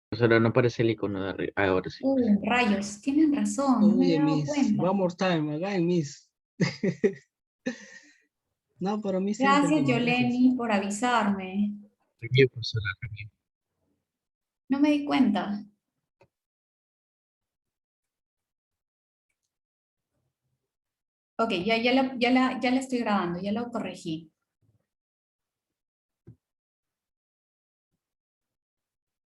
Pues ahora no aparece el icono de arriba. Ah, ahora sí. Rayos, tienen razón, no me Oye, había dado Miss, cuenta. one more time, again, Miss. No, pero Miss, sí Gracias, entendimos, gracias. Yoleni, por avisarme. Review, profesora, review. No me di cuenta. Ok, ya la estoy grabando, ya lo corregí.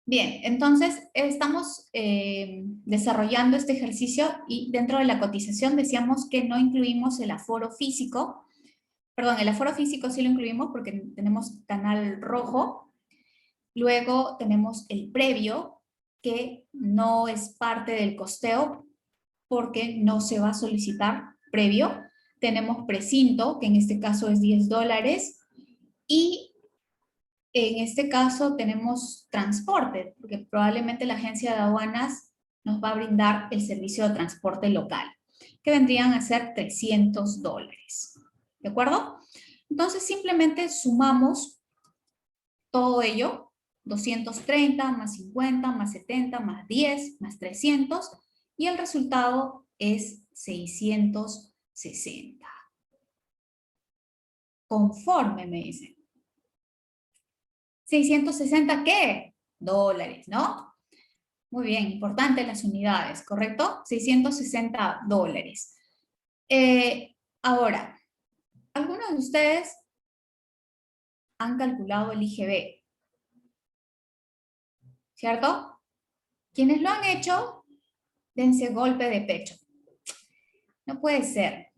Bien, entonces estamos desarrollando este ejercicio y dentro de la cotización decíamos que no incluimos el aforo físico. Perdón, el aforo físico sí lo incluimos porque tenemos canal rojo. Luego tenemos el previo, que no es parte del costeo porque no se va a solicitar previo. Tenemos precinto, que en este caso es $10. Y en este caso tenemos transporte, porque probablemente la agencia de aduanas nos va a brindar el servicio de transporte local, que vendrían a ser $300. ¿De acuerdo? Entonces simplemente sumamos todo ello, 230 más 50 más 70 más 10 más 300, y el resultado es 660. Conforme me dicen. 660, ¿qué? Dólares, ¿no? Muy bien, importante las unidades, ¿correcto? $660. Ahora, ¿algunos de ustedes han calculado el IGB? ¿Cierto? Quienes lo han hecho, dense golpe de pecho. No puede ser,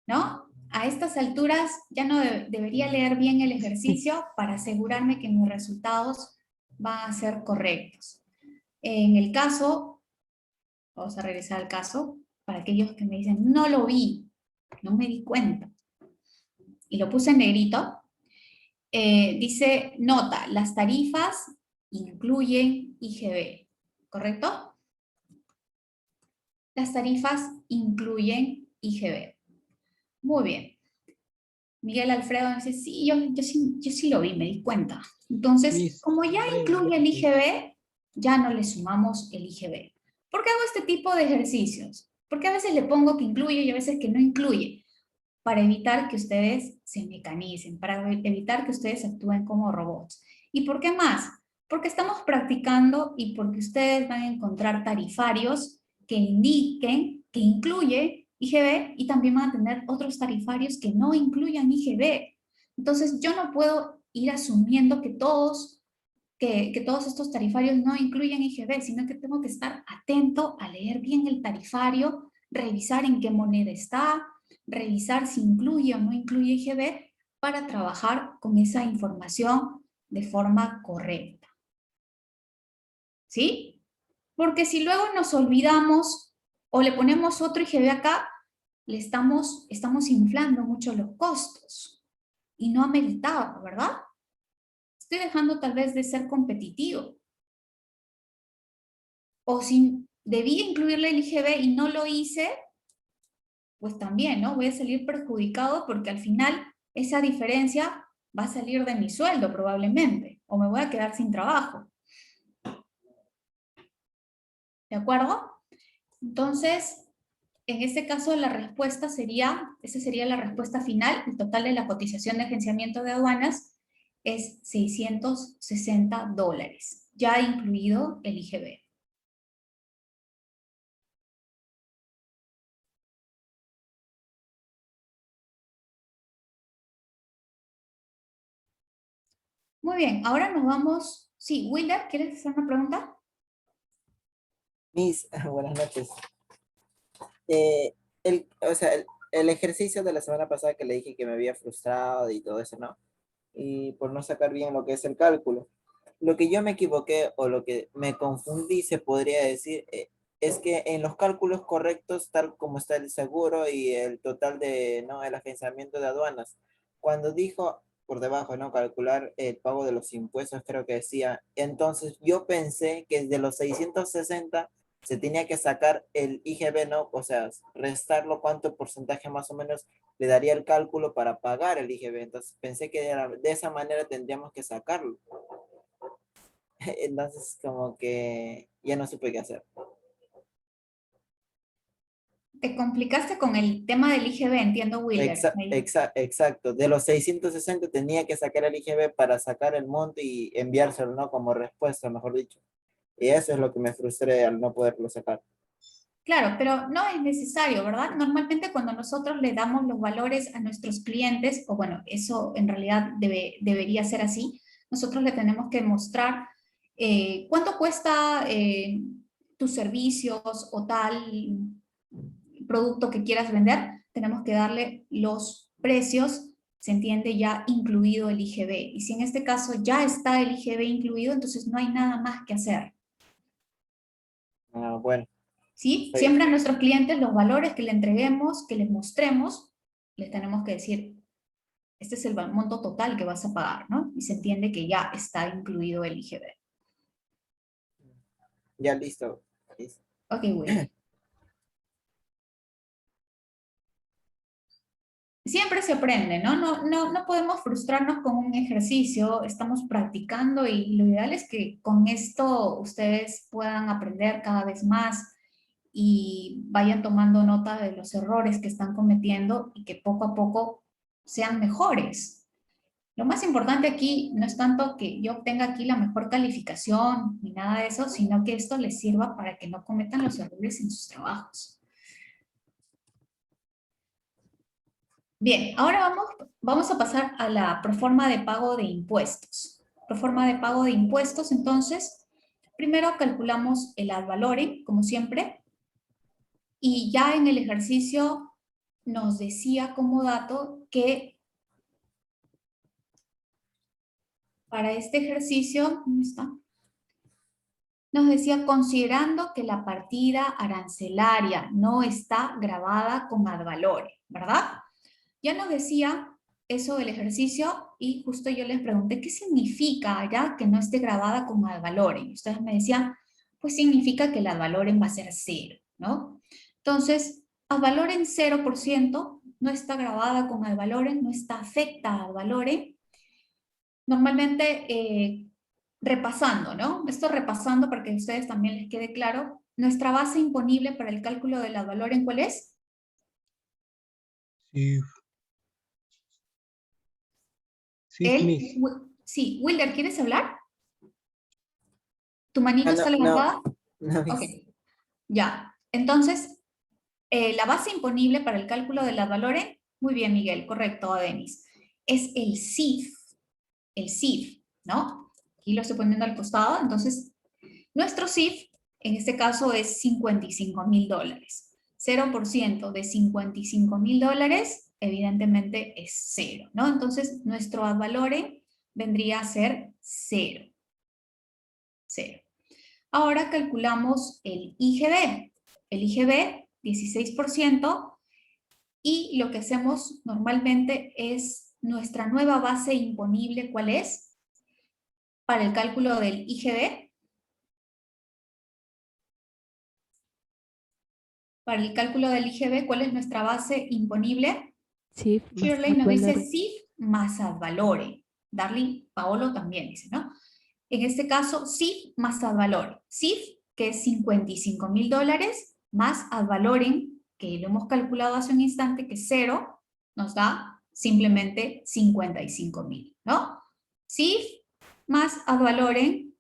¿no? A estas alturas ya no debería leer bien el ejercicio para asegurarme que mis resultados van a ser correctos. En el caso, vamos a regresar al caso, para aquellos que me dicen, no lo vi, no me di cuenta, y lo puse en negrito, dice, nota, las tarifas incluyen IGB, ¿correcto? Las tarifas incluyen IGB. Muy bien. Miguel Alfredo dice, sí, yo sí lo vi, me di cuenta. Entonces, Miss, como ya breve, incluye el Miss. IGB, ya no le sumamos el IGB. ¿Por qué hago este tipo de ejercicios? Porque a veces le pongo que incluye y a veces que no incluye, para evitar que ustedes se mecanicen, para evitar que ustedes actúen como robots. ¿Y por qué más? Porque estamos practicando y porque ustedes van a encontrar tarifarios que indiquen que incluye IGB y también van a tener otros tarifarios que no incluyan IGB. Entonces yo no puedo ir asumiendo que todos estos tarifarios no incluyen IGB, sino que tengo que estar atento a leer bien el tarifario, revisar en qué moneda está, revisar si incluye o no incluye IGB para trabajar con esa información de forma correcta. ¿Sí? Porque si luego nos olvidamos o le ponemos otro IGB acá, estamos inflando mucho los costos y no ameritaba, ¿verdad? Estoy dejando tal vez de ser competitivo. O si debía incluirle el IGB y no lo hice, pues también, ¿no? Voy a salir perjudicado porque al final esa diferencia va a salir de mi sueldo probablemente, o me voy a quedar sin trabajo. ¿De acuerdo? Entonces, en este caso la respuesta sería, esa sería la respuesta final, el total de la cotización de agenciamiento de aduanas es $660, ya incluido el IGB. Muy bien, ahora nos vamos. Sí, Wilder, ¿quieres hacer una pregunta? Miss, buenas noches. El ejercicio de la semana pasada que le dije que me había frustrado y todo eso, ¿no? Y por no sacar bien lo que es el cálculo. Lo que yo me equivoqué o lo que me confundí, se podría decir, es que en los cálculos correctos, tal como está el seguro y el total de, ¿no? El agenciamiento de aduanas, cuando dijo por debajo, ¿no? Calcular el pago de los impuestos, creo que decía, entonces yo pensé que de los 660 se tenía que sacar el IGB, ¿no? O sea, restarlo cuánto porcentaje más o menos le daría el cálculo para pagar el IGB. Entonces pensé que de esa manera tendríamos que sacarlo. Entonces, como que ya no supe qué hacer. Te complicaste con el tema del IGB, entiendo, Wilder. Exacto. De los 660 tenía que sacar el IGB para sacar el monto y enviárselo, ¿no? Como respuesta, mejor dicho. Y eso es lo que me frustré al no poderlo sacar. Claro, pero no es necesario, ¿verdad? Normalmente cuando nosotros le damos los valores a nuestros clientes, o bueno, eso en realidad debería ser así, nosotros le tenemos que mostrar cuánto cuesta tus servicios o tal producto que quieras vender, tenemos que darle los precios, se entiende ya incluido el IGB. Y si en este caso ya está el IGB incluido, entonces no hay nada más que hacer. Ah, bueno. ¿Sí? Sí. Siempre a nuestros clientes los valores que le entreguemos, que les mostremos, les tenemos que decir, este es el monto total que vas a pagar, ¿no? Y se entiende que ya está incluido el IGB. Ya listo. Ok, Will. Siempre se aprende, ¿no? No podemos frustrarnos con un ejercicio, estamos practicando y lo ideal es que con esto ustedes puedan aprender cada vez más y vayan tomando nota de los errores que están cometiendo y que poco a poco sean mejores. Lo más importante aquí no es tanto que yo obtenga aquí la mejor calificación ni nada de eso, sino que esto les sirva para que no cometan los errores en sus trabajos. Bien, ahora vamos a pasar a la proforma de pago de impuestos. Proforma de pago de impuestos, entonces, primero calculamos el ad valorem, como siempre, y ya en el ejercicio nos decía como dato que para este ejercicio, ¿dónde está? Nos decía, considerando que la partida arancelaria no está grabada con ad valorem, ¿verdad? Ya nos decía eso del ejercicio y justo yo les pregunté, ¿qué significa ya que no esté grabada con ad valorem? Y ustedes me decían, pues significa que el ad valorem va a ser 0, ¿no? Entonces, ad valorem 0% no está grabada con ad valorem, no está afecta a ad valorem. Normalmente, repasando, ¿no? Esto repasando para que a ustedes también les quede claro, nuestra base imponible para el cálculo del ad valorem, ¿cuál es? Sí. Sí, Miss. Sí, Wilder, ¿quieres hablar? ¿Tu manito está levantada? No, Ok, ya. Entonces, la base imponible para el cálculo de las valores, muy bien, Miguel, correcto, Denis, es el CIF, ¿no? Aquí lo estoy poniendo al costado, entonces, nuestro CIF, en este caso, es $55,000. 0% de $55,000, evidentemente, es 0, ¿no? Entonces, nuestro ad valorem vendría a ser 0. 0. Ahora calculamos el IGB. El IGB, 16%, y lo que hacemos normalmente es nuestra nueva base imponible, ¿cuál es? Para el cálculo del IGB. Para el cálculo del IGB, ¿cuál es nuestra base imponible? Sí, Shirley nos dice CIF más ad valorem. Darling, Paolo también dice, ¿no? En este caso, CIF más ad valorem. CIF, que es $55,000, más ad valorem, que lo hemos calculado hace un instante, que es 0, nos da simplemente 55,000, ¿no? CIF más ad valorem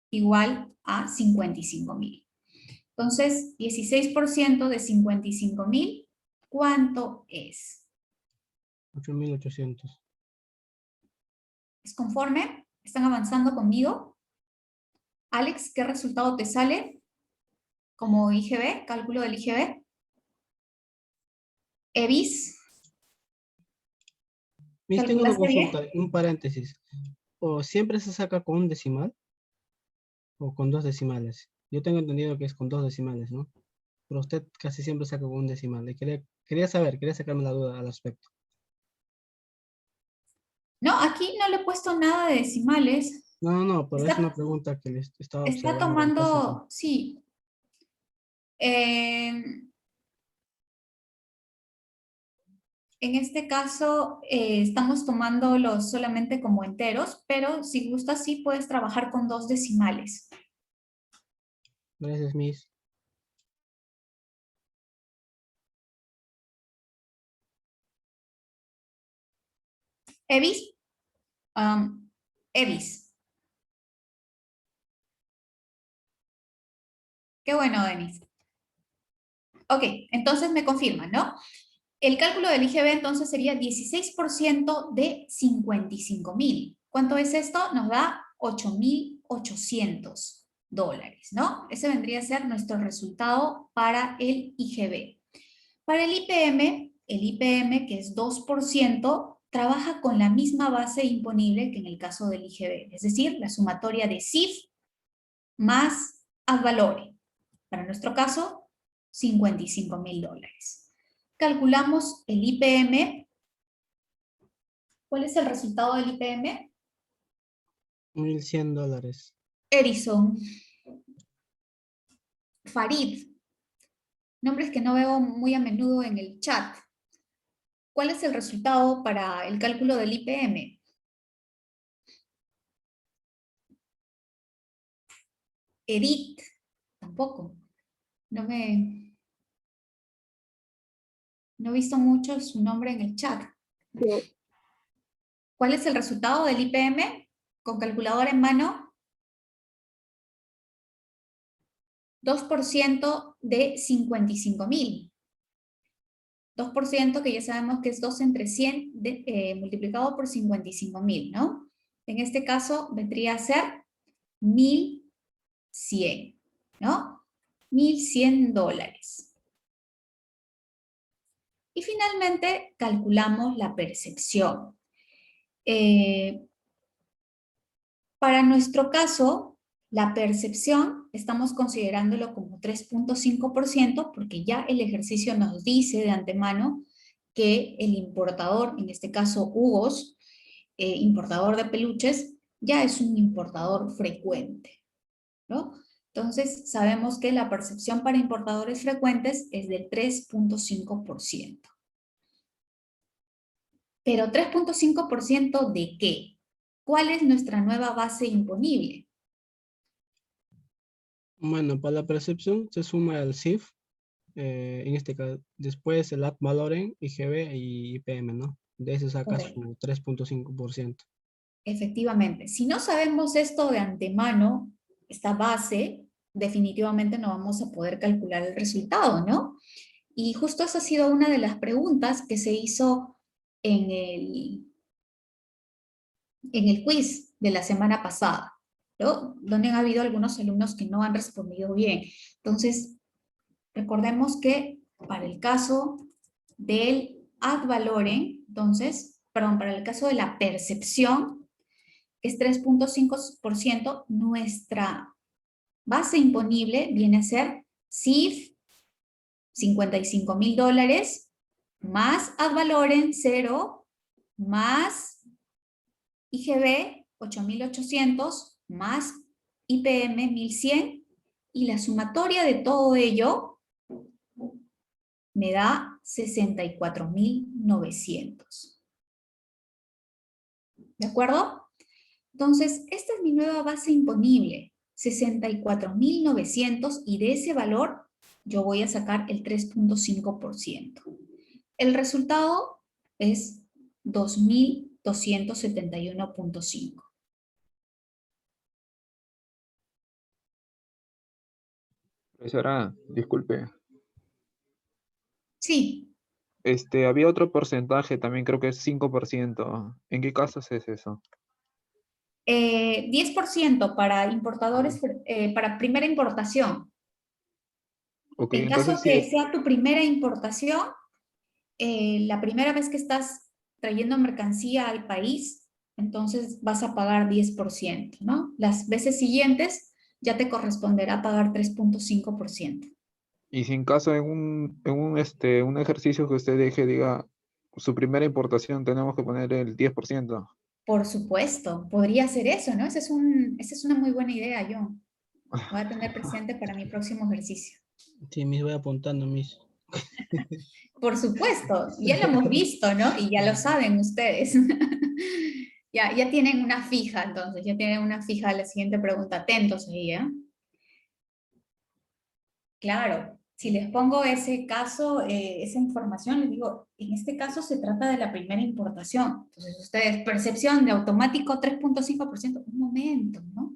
igual a 55,000. Entonces, 16% de 55,000, ¿cuánto es? 8.800. ¿Es conforme? ¿Están avanzando conmigo? Alex, ¿qué resultado te sale como IGB, cálculo del IGB? Evis, Miss, tengo una ¿calculaste bien? consulta, un paréntesis. ¿O siempre se saca con un decimal o con dos decimales? Yo tengo entendido que es con dos decimales, ¿no? Pero usted casi siempre saca con un decimal. Y quería saber, quería sacarme la duda al respecto. No, aquí no le he puesto nada de decimales. No, pero es una Está, pregunta que les estaba está observando en clase. tomando, sí. Eh, En este caso, estamos tomándolos solamente como enteros, pero si gustas, sí puedes trabajar con 2 decimales. Gracias, Miss. Evis, Evis. Qué bueno, Denis. Ok, entonces me confirman, ¿no? El cálculo del IGB entonces sería 16% de 55.000. ¿Cuánto es esto? Nos da $8.800, ¿no? Ese vendría a ser nuestro resultado para el IGB. Para el IPM, que es 2%, trabaja con la misma base imponible que en el caso del IGB, es decir, la sumatoria de CIF más ad valorem. Para nuestro caso, $55.000. Calculamos el IPM. ¿Cuál es el resultado del IPM? $1.100. Edison. Farid. Nombres que no veo muy a menudo en el chat. ¿Cuál es el resultado para el cálculo del IPM? Edith. Tampoco. No he visto mucho su nombre en el chat. ¿Cuál es el resultado del IPM con calculadora en mano? 2% de 55.000. 2% que ya sabemos que es 2 entre 100 multiplicado por 55.000, ¿no? En este caso vendría a ser 1.100, ¿no? $1.100. Y finalmente calculamos la percepción. Para nuestro caso, la percepción estamos considerándolo como 3.5% porque ya el ejercicio nos dice de antemano que el importador, en este caso Hugos, importador de peluches, ya es un importador frecuente, ¿no? Entonces sabemos que la percepción para importadores frecuentes es del 3.5%. Pero ¿3.5% de qué? ¿Cuál es nuestra nueva base imponible? Bueno, para la percepción se suma el CIF, en este caso, después el ad valorem, IGB y IPM, ¿no? De eso saca Correcto. su 3.5%. Efectivamente. Si no sabemos esto de antemano, esta base, definitivamente no vamos a poder calcular el resultado, ¿no? Y justo esa ha sido una de las preguntas que se hizo en el quiz de la semana pasada, ¿no? Donde han habido algunos alumnos que no han respondido bien. Entonces, recordemos que para el caso del ad valorem, entonces, perdón, para el caso de la percepción, que es 3.5%, nuestra base imponible viene a ser CIF, $55.000, más ad valorem 0, más IGB 8.800, más IPM 1.100, y la sumatoria de todo ello me da 64.900. ¿De acuerdo? Entonces, esta es mi nueva base imponible, 64.900, y de ese valor yo voy a sacar el 3.5%. El resultado es 2.271.5. Profesora, disculpe. Sí, Había otro porcentaje, también creo que es 5%. ¿En qué casos es eso? 10% para importadores, para primera importación. Ok, En caso entonces que sí. sea tu primera importación, la primera vez que estás trayendo mercancía al país, entonces vas a pagar 10%, ¿no? Las veces siguientes ya te corresponderá pagar 3.5%. Y si en caso un ejercicio que usted deje, diga, su primera importación, tenemos que poner el 10%. Por supuesto, podría ser eso, ¿no? Esa es una muy buena idea, John. Voy a tener presente para mi próximo ejercicio. Sí, Miss, voy apuntando, Miss. Por supuesto, ya lo hemos visto, ¿no? Y ya lo saben ustedes. Ya tienen una fija, entonces, ya tienen una fija a la siguiente pregunta. Atentos ahí, ¿eh? Claro, si les pongo ese caso, esa información, les digo, en este caso se trata de la primera importación. Entonces, ustedes, percepción de automático 3.5%, un momento, ¿no?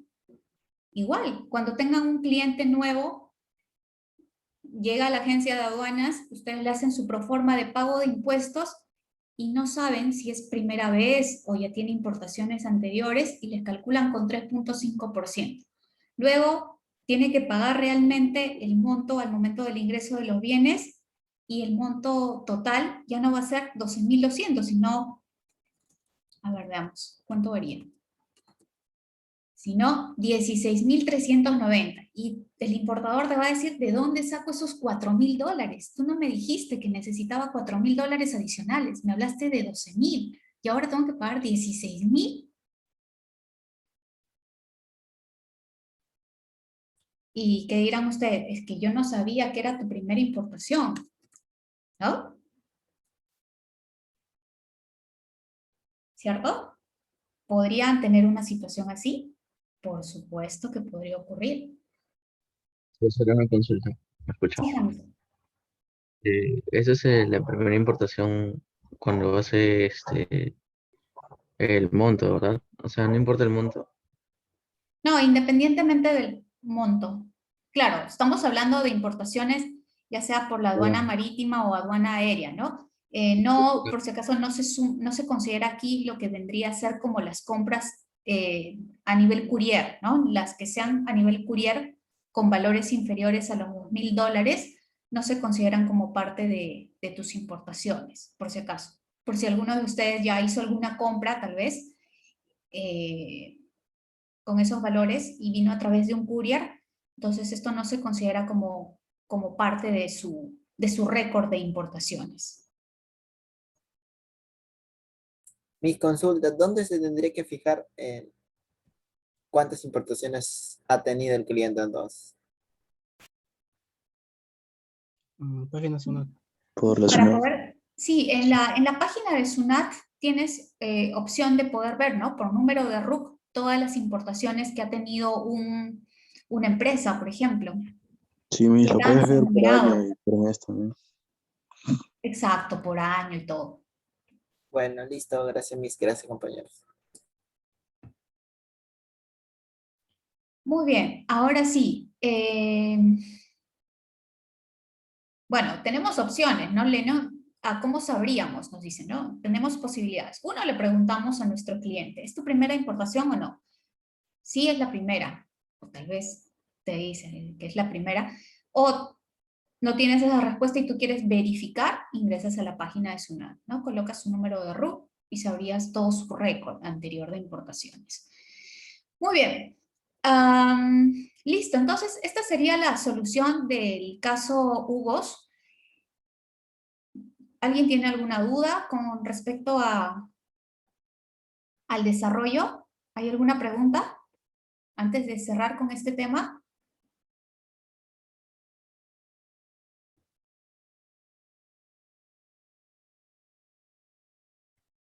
Igual, cuando tengan un cliente nuevo, llega a la agencia de aduanas, ustedes le hacen su proforma de pago de impuestos y no saben si es primera vez o ya tiene importaciones anteriores y les calculan con 3.5%. Luego, tiene que pagar realmente el monto al momento del ingreso de los bienes y el monto total ya no va a ser 12.200, sino, a ver, veamos, ¿cuánto varía? Sino 16.390. Y el importador te va a decir, ¿de dónde saco esos $4.000? Tú no me dijiste que necesitaba $4.000 adicionales, me hablaste de 12.000 y ahora tengo que pagar 16.000. ¿Y qué dirán ustedes? Es que yo no sabía que era tu primera importación, ¿no? ¿Cierto? ¿Podrían tener una situación así? Por supuesto que podría ocurrir. Esa sería una consulta. ¿Me escucha? Sí, Hamilton. Esa es la primera importación cuando hace el monto, ¿verdad? O sea, no importa el monto. No, independientemente del monto. Claro, estamos hablando de importaciones, ya sea por la aduana Ya. marítima o aduana aérea, ¿no? No, por si acaso, no se considera aquí lo que vendría a ser como las compras a nivel courier, ¿no? Las que sean a nivel courier con valores inferiores a los $2.000 no se consideran como parte de tus importaciones, por si acaso. Por si alguno de ustedes ya hizo alguna compra, tal vez, eh, con esos valores y vino a través de un courier, entonces esto no se considera como parte de su récord de importaciones. Mis consultas, ¿dónde se tendría que fijar en cuántas importaciones ha tenido el cliente entonces? Página zona. Por la Para zona. poder, sí, en la página de SUNAT tienes opción de poder ver, ¿no? Por número de RUC, todas las importaciones que ha tenido una empresa, por ejemplo, Sí, Miss, que lo puedes danza ver por año numerado. y por mes también. Exacto, por año y todo. Bueno, listo, gracias, mis, gracias, compañeros. Muy bien, ahora sí. Bueno, tenemos opciones, ¿no, Leno? ¿Cómo sabríamos? Nos dicen, ¿no? Tenemos posibilidades. Uno, le preguntamos a nuestro cliente, ¿es tu primera importación o no? Sí, es la primera. O tal vez te dicen que es la primera. O no tienes esa respuesta y tú quieres verificar, ingresas a la página de SUNAT, ¿no? Colocas su número de RUC y sabrías todo su récord anterior de importaciones. Muy bien. Listo, entonces esta sería la solución del caso Hugos. ¿Alguien tiene alguna duda con respecto al desarrollo? ¿Hay alguna pregunta antes de cerrar con este tema?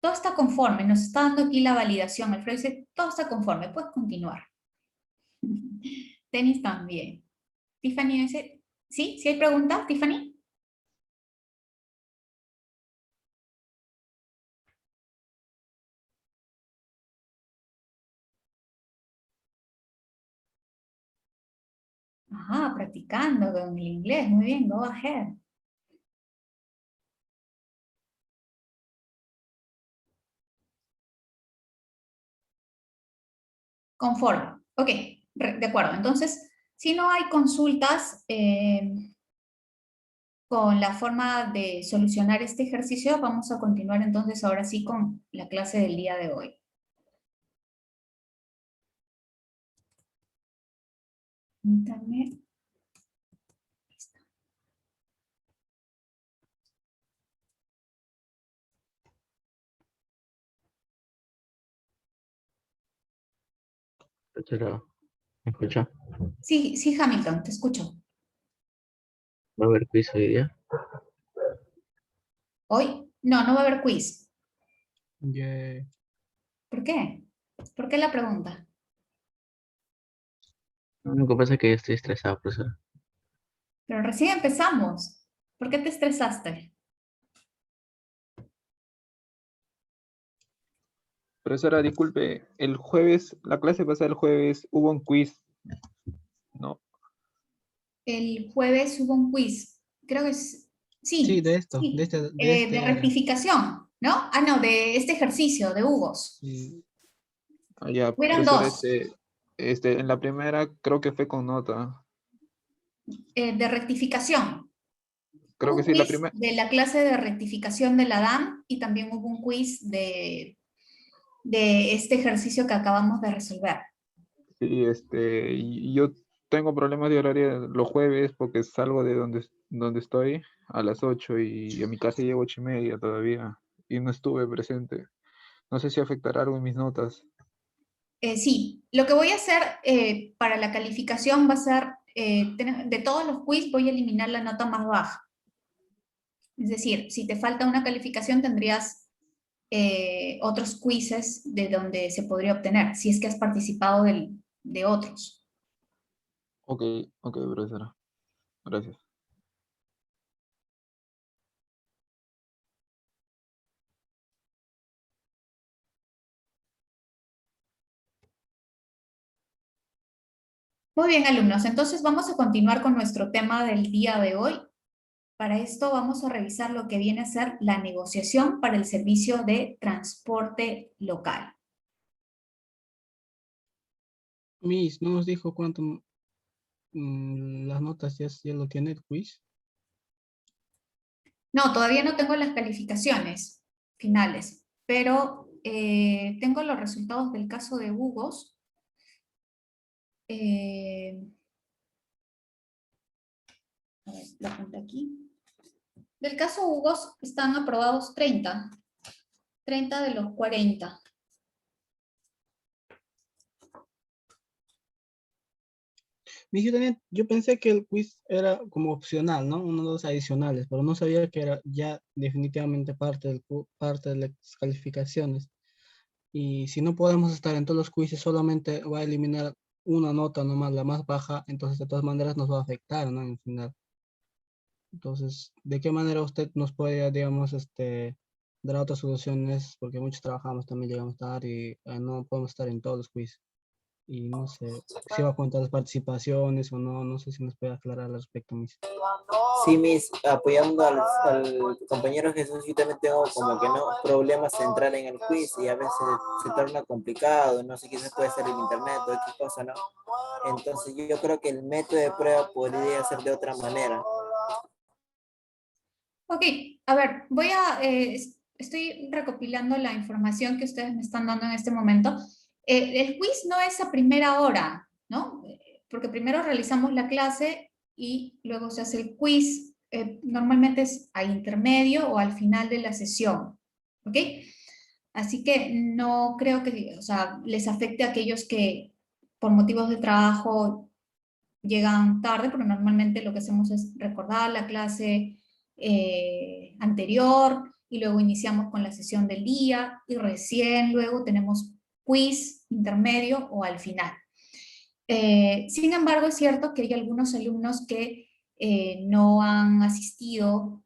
Todo está conforme, nos está dando aquí la validación. Alfredo dice, todo está conforme, puedes continuar. Tenis también. Tiffany dice, ¿sí? ¿Sí hay preguntas, Tiffany? Ajá, practicando con el inglés. Muy bien, go ahead. Conforme. Ok, de acuerdo. Entonces, si no hay consultas con la forma de solucionar este ejercicio, vamos a continuar entonces ahora sí con la clase del día de hoy. Permítanme. Pero, ¿me escucha? Sí, sí, Hamilton, te escucho. ¿Va a haber quiz hoy día? ¿Hoy? No, no va a haber quiz. Ya, ¿Por qué? ¿Por qué la pregunta? Lo que pasa es que yo estoy estresado, profesor. Pero recién empezamos. ¿Por qué te estresaste? Profesora, disculpe, el jueves, la clase pasada el jueves, hubo un quiz, ¿no? El jueves hubo un quiz. Creo que es... sí, Sí, de esto, sí. de De este era. rectificación, ¿no? Ah, no, de este ejercicio de Hugos. Sí. Ah, ya, Hubieron profesora, dos. en la primera creo que fue con nota. De rectificación. Creo Hubo que un sí, la quiz primera, de la clase de rectificación de la DAM y también hubo un quiz de este ejercicio que acabamos de resolver. sí, y yo tengo problemas de horario los jueves porque salgo de donde estoy a las 8 y a mi casa llego 8:30 todavía y no estuve presente. No sé si afectará algo en mis notas. Sí, lo que voy a hacer para la calificación va a ser, de todos los quiz voy a eliminar la nota más baja. Es decir, si te falta una calificación tendrías otros quizzes de donde se podría obtener, si es que has participado de otros. Ok, ok, profesora. Gracias. Muy bien, alumnos, entonces vamos a continuar con nuestro tema del día de hoy. Para esto vamos a revisar lo que viene a ser la negociación para el servicio de transporte local. Miss, ¿no nos dijo cuánto las notas ya lo tiene el quiz? No, todavía no tengo las calificaciones finales, pero tengo los resultados del caso de Hugos. A ver, lo apunté aquí. Del caso Hugos están aprobados 30 de los 40. Miss, yo pensé que el quiz era como opcional, ¿no? Uno de los adicionales, pero no sabía que era ya definitivamente parte de las calificaciones. Y si no podemos estar en todos los quizzes, solamente va a eliminar una nota nomás, la más baja, entonces de todas maneras nos va a afectar, ¿no? En el final. Entonces, ¿de qué manera usted nos puede, digamos, dar otras soluciones? Porque muchos trabajamos, también llegamos tarde y no podemos estar en todos los quizzes. Y no sé si va a contar las participaciones o no, no sé si nos puede aclarar al respecto, Miss. Sí, mis, apoyando al compañero Jesús, yo también tengo como que no problemas de entrar en el quiz y a veces se torna complicado, no sé, quizás puede ser el internet o qué cosa, ¿no? Entonces yo creo que el método de prueba podría ser de otra manera. Ok, a ver, estoy recopilando la información que ustedes me están dando en este momento. El quiz no es a primera hora, ¿no? Porque primero realizamos la clase y luego se hace el quiz. Normalmente es a intermedio o al final de la sesión, ¿ok? Así que no creo que, o sea, les afecte a aquellos que por motivos de trabajo llegan tarde, pero normalmente lo que hacemos es recordar la clase anterior y luego iniciamos con la sesión del día y recién luego tenemos quiz intermedio o al final. Sin embargo, es cierto que hay algunos alumnos que no han asistido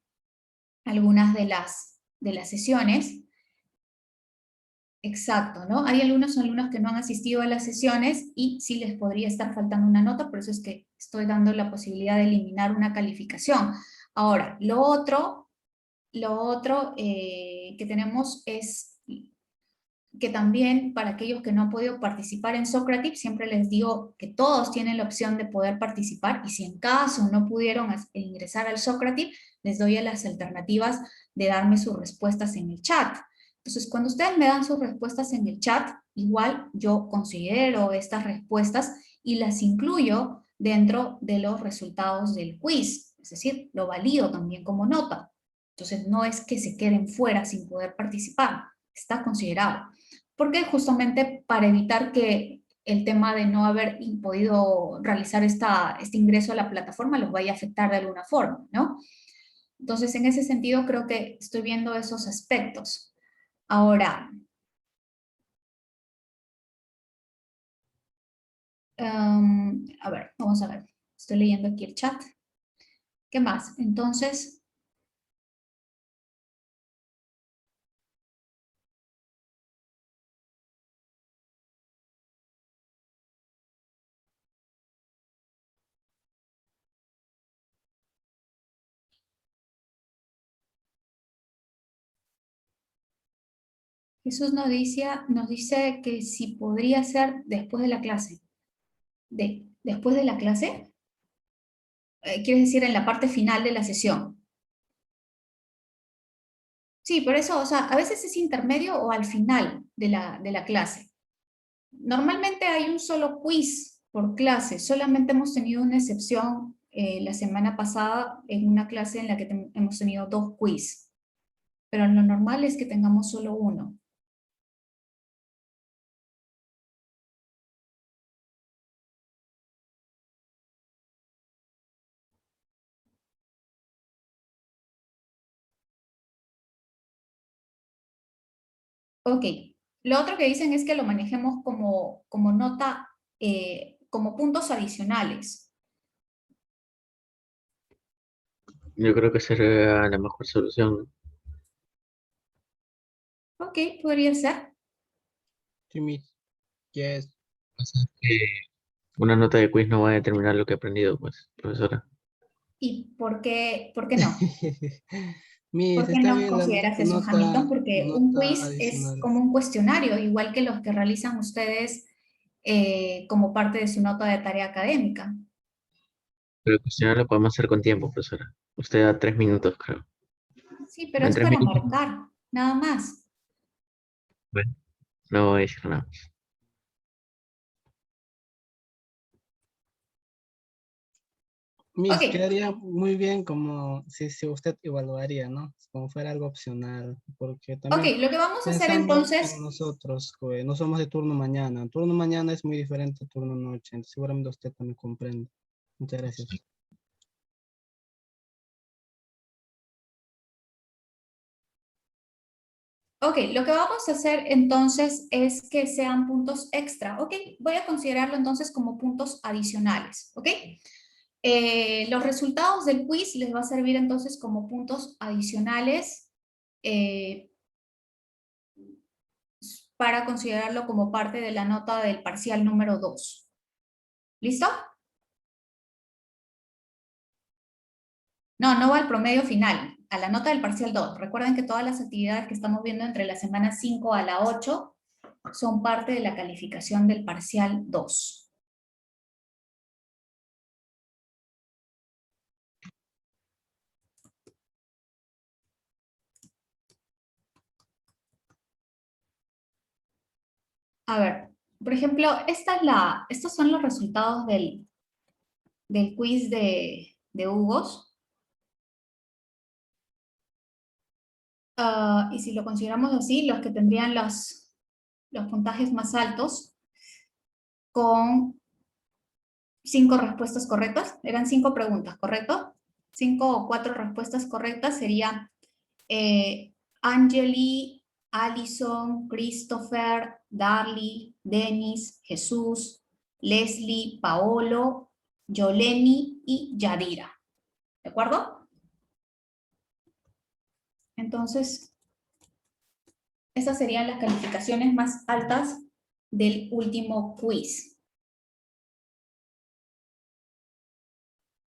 a algunas de las sesiones. Exacto, ¿no? Hay algunos alumnos que no han asistido a las sesiones y sí les podría estar faltando una nota, por eso es que estoy dando la posibilidad de eliminar una calificación. Ahora, lo otro que tenemos es que también para aquellos que no han podido participar en Socrative, siempre les digo que todos tienen la opción de poder participar y si en caso no pudieron ingresar al Socrative, les doy a las alternativas de darme sus respuestas en el chat. Entonces, cuando ustedes me dan sus respuestas en el chat, igual yo considero estas respuestas y las incluyo dentro de los resultados del quiz, es decir, lo valido también como nota. Entonces, no es que se queden fuera sin poder participar, está considerado. Porque justamente para evitar que el tema de no haber podido realizar este ingreso a la plataforma los vaya a afectar de alguna forma, ¿no? Entonces, en ese sentido, creo que estoy viendo esos aspectos. Ahora, a ver, vamos a ver. Estoy leyendo aquí el chat. ¿Qué más? Entonces, Jesús nos dice que si podría ser después de la clase. ¿Después de la clase? ¿Quieres decir en la parte final de la sesión? Sí, por eso, o sea, a veces es intermedio o al final de la clase. Normalmente hay un solo quiz por clase, solamente hemos tenido una excepción la semana pasada en una clase en la que hemos tenido 2 quiz, pero lo normal es que tengamos solo uno. Ok, lo otro que dicen es que lo manejemos como nota, como puntos adicionales. Yo creo que sería la mejor solución. Ok, podría ser. Sí, Miss. Yes. Pasa que una nota de quiz no va a determinar lo que he aprendido, pues, profesora. ¿Y por qué no? Miss, ¿Por qué está no bien la consideras eso, Hamilton? nota, Porque un nota quiz es adicional. como un cuestionario, igual que los que realizan ustedes como parte de su nota de tarea académica. Pero el cuestionario lo podemos hacer con tiempo, profesora. Usted da 3 minutos, creo. Sí, pero En es tres para minutos, marcar, nada más. bueno, no voy a decir nada. Miss, Ok, quedaría muy bien como si usted evaluaría, ¿no? Como fuera algo opcional, porque ok, también lo que vamos a hacer pensando en entonces, nosotros, que no somos de turno mañana. Turno mañana es muy diferente a turno noche, entonces seguramente usted también comprende. Muchas gracias. ok, lo que vamos a hacer entonces es que sean puntos extra, ok, voy a considerarlo entonces como puntos adicionales, ok. Los resultados del quiz les va a servir entonces como puntos adicionales eh, para considerarlo como parte de la nota del parcial número 2. ¿Listo? No, no va al promedio final, a la nota del parcial 2. Recuerden que todas las actividades que estamos viendo entre la semana 5 a la 8 son parte de la calificación del parcial 2. A ver, por ejemplo, estos son los resultados del quiz de Hugos. Y si lo consideramos así, los que tendrían los puntajes más altos con 5 respuestas correctas, eran 5 preguntas, ¿correcto? 5 o 4 respuestas correctas serían Angeli, Allison, Christopher, Darly, Dennis, Jesús, Leslie, Paolo, Yoleni y Yadira. ¿De acuerdo? Entonces, estas serían las calificaciones más altas del último quiz.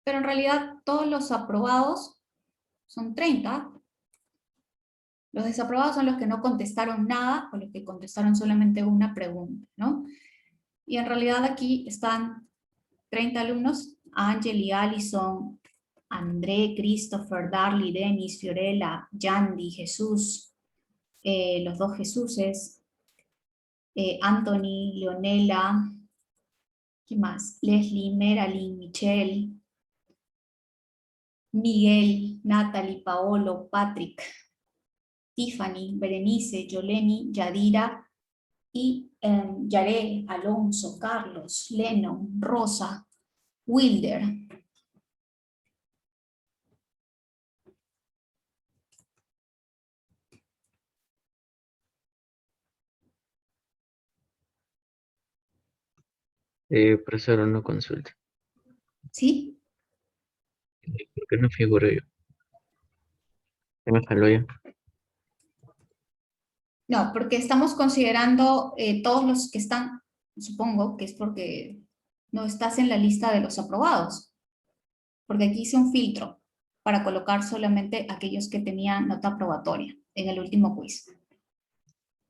Pero en realidad todos los aprobados son 30. Los desaprobados son los que no contestaron nada o los que contestaron solamente una pregunta, ¿no? Y en realidad aquí están 30 alumnos, Angeli, Allison, André, Christopher, Darly, Dennis, Fiorella, Yandy, Jesús, los 2 Jesuses, Anthony, Leonela, ¿qué más? Leslie, Meralyn, Michelle, Miguel, Natalie, Paolo, Patrick, Tiffany, Berenice, Yoleni, Yadira y Yaré, Alonso, Carlos, Lennon, Rosa, Wilder. Profesor, una consulta. ¿Sí? ¿Por qué no figuro yo? ¿Qué me jaló ya? No, porque estamos considerando todos los que están, supongo que es porque no estás en la lista de los aprobados, porque aquí hice un filtro para colocar solamente aquellos que tenían nota aprobatoria en el último quiz.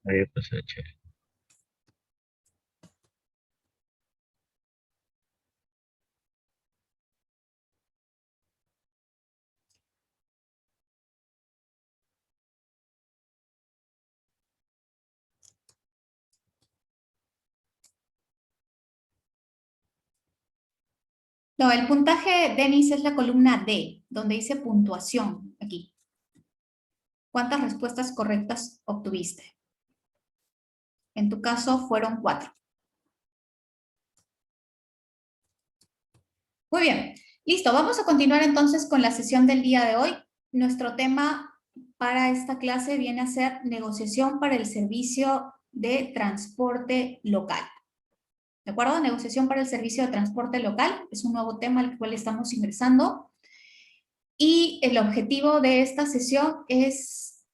Ahí pasó, chévere. No, el puntaje, Denis, es la columna D, donde dice puntuación, aquí. ¿Cuántas respuestas correctas obtuviste? En tu caso fueron 4. Muy bien, listo. Vamos a continuar entonces con la sesión del día de hoy. Nuestro tema para esta clase viene a ser negociación para el servicio de transporte local. ¿De acuerdo? Negociación para el servicio de transporte local es un nuevo tema al cual estamos ingresando. Y el objetivo de esta sesión es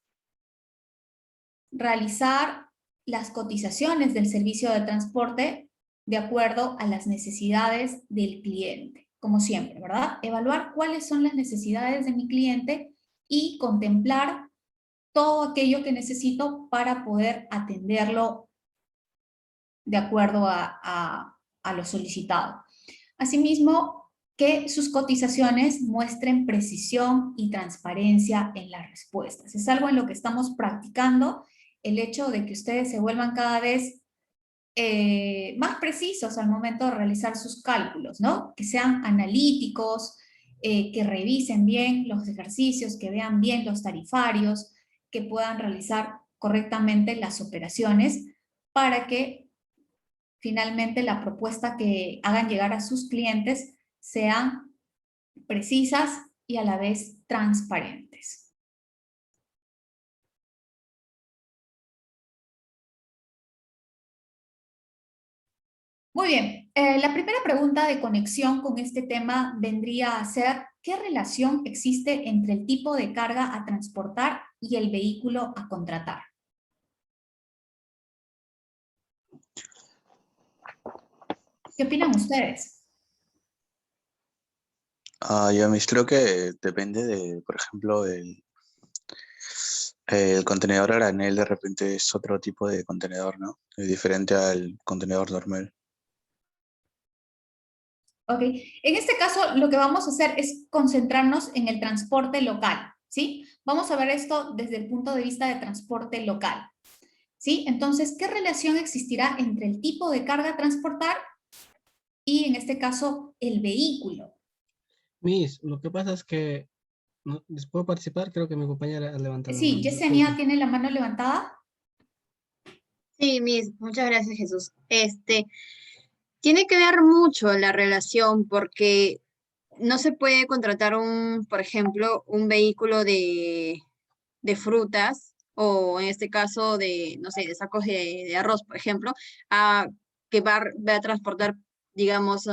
realizar las cotizaciones del servicio de transporte de acuerdo a las necesidades del cliente, como siempre, ¿verdad? Evaluar cuáles son las necesidades de mi cliente y contemplar todo aquello que necesito para poder atenderlo de acuerdo a lo solicitado. Asimismo, que sus cotizaciones muestren precisión y transparencia en las respuestas. Es algo en lo que estamos practicando, el hecho de que ustedes se vuelvan cada vez más precisos al momento de realizar sus cálculos, ¿no? Que sean analíticos, que revisen bien los ejercicios, que vean bien los tarifarios, que puedan realizar correctamente las operaciones para que finalmente la propuesta que hagan llegar a sus clientes sean precisas y a la vez transparentes. Muy bien, la primera pregunta de conexión con este tema vendría a ser, ¿qué relación existe entre el tipo de carga a transportar y el vehículo a contratar? ¿Qué opinan ustedes? Yo mis creo que depende de, por ejemplo, el contenedor a granel de repente es otro tipo de contenedor, ¿no? Es diferente al contenedor normal. Ok, en este caso lo que vamos a hacer es concentrarnos en el transporte local, ¿sí? Vamos a ver esto desde el punto de vista de transporte local, ¿sí? Entonces, ¿qué relación existirá entre el tipo de carga a transportar y, en este caso, el vehículo? Miss, lo que pasa es que no, ¿puedo participar? Creo que mi compañera ha levantado la Sí, mano. Yesenia Disculpe. tiene la mano levantada. Sí, muchas gracias, Jesús. Tiene que ver mucho la relación porque no se puede contratar por ejemplo, un vehículo de frutas o en este caso de, no sé, de sacos de arroz, por ejemplo, a, que va a transportar, digamos,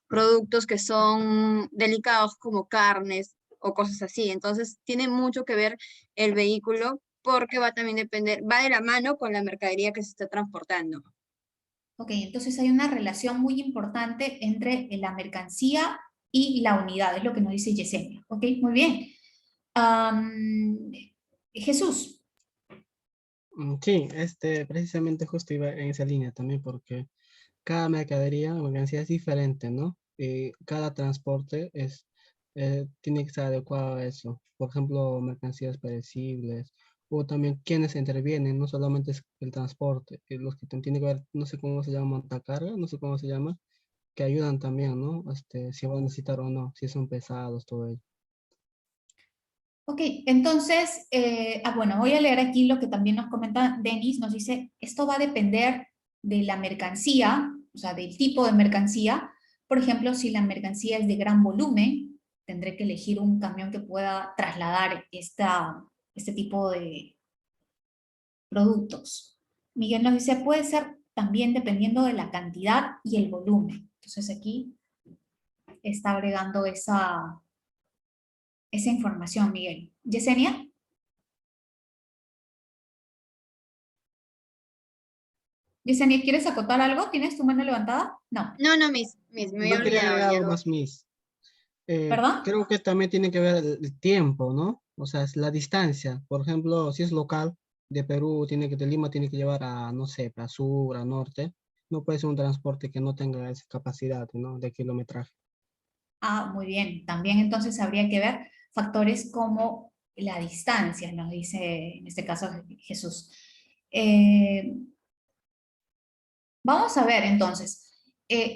productos que son delicados como carnes o cosas así. Entonces, tiene mucho que ver el vehículo porque va también depender, va de la mano con la mercadería que se está transportando. Ok, entonces hay una relación muy importante entre la mercancía y la unidad, es lo que nos dice Yesenia. Ok, muy bien. Jesús. Sí, precisamente justo iba en esa línea también porque cada mercadería o mercancía es diferente, ¿no? Y cada transporte tiene que estar adecuado a eso. Por ejemplo, mercancías perecibles o también quienes intervienen, no solamente es el transporte, los que tienen que ver, no sé cómo se llama, montacarga, no sé cómo se llama, que ayudan también, ¿no? Si van a necesitar o no, si son pesados, todo ello. Ok, entonces, bueno, voy a leer aquí lo que también nos comenta Denis, nos dice, esto va a depender de la mercancía, o sea, del tipo de mercancía. Por ejemplo, si la mercancía es de gran volumen, tendré que elegir un camión que pueda trasladar este tipo de productos. Miguel nos dice, puede ser también dependiendo de la cantidad y el volumen. Entonces aquí está agregando esa información, Miguel. ¿Yesenia? Yesenia, ¿quieres acotar algo? ¿Tienes tu mano levantada? No. No, no, Miss, me había No quería olvidado, agregar ya algo lo... más, Miss. ¿Perdón? Creo que también tiene que ver el tiempo, ¿no? O sea, es la distancia. Por ejemplo, si es local de Perú, de Lima tiene que llevar a, no sé, a sur, a norte. No puede ser un transporte que no tenga esa capacidad, ¿no? De kilometraje. Ah, muy bien. También entonces habría que ver factores como la distancia, nos dice en este caso Jesús. Eh, Vamos a ver entonces.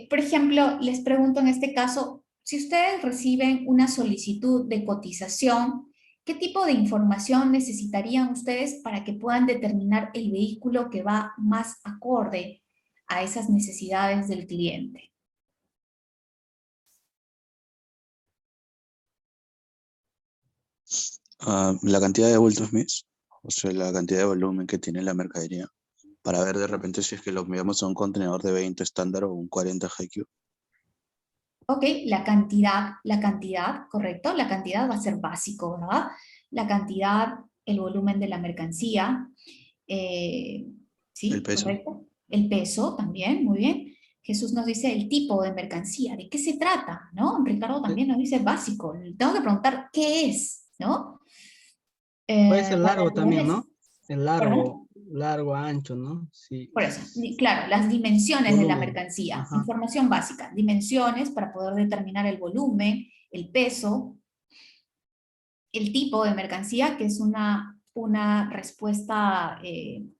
Por ejemplo, les pregunto en este caso, si ustedes reciben una solicitud de cotización, ¿qué tipo de información necesitarían ustedes para que puedan determinar el vehículo que va más acorde a esas necesidades del cliente? La cantidad de bultos, Miss, o sea, la cantidad de volumen que tiene la mercadería, para ver de repente si es que lo enviamos a un contenedor de 20 estándar o un 40 GQ. Ok, la cantidad, correcto, la cantidad va a ser básico, ¿verdad? La cantidad, el volumen de la mercancía, eh, El ¿sí? peso. Correcto. El peso también, muy bien. Jesús nos dice el tipo de mercancía, ¿de qué se trata? ¿No? Ricardo Eh, también nos dice básico, tengo que preguntar qué es, ¿no? Puede ser Para largo también, tener, ¿no? El ¿perdón? largo, ancho, ¿no? Sí. Por eso, claro, las dimensiones de la Volumen. mercancía, Ajá. información básica, dimensiones para poder determinar el volumen, el peso, el tipo de mercancía, que es una respuesta en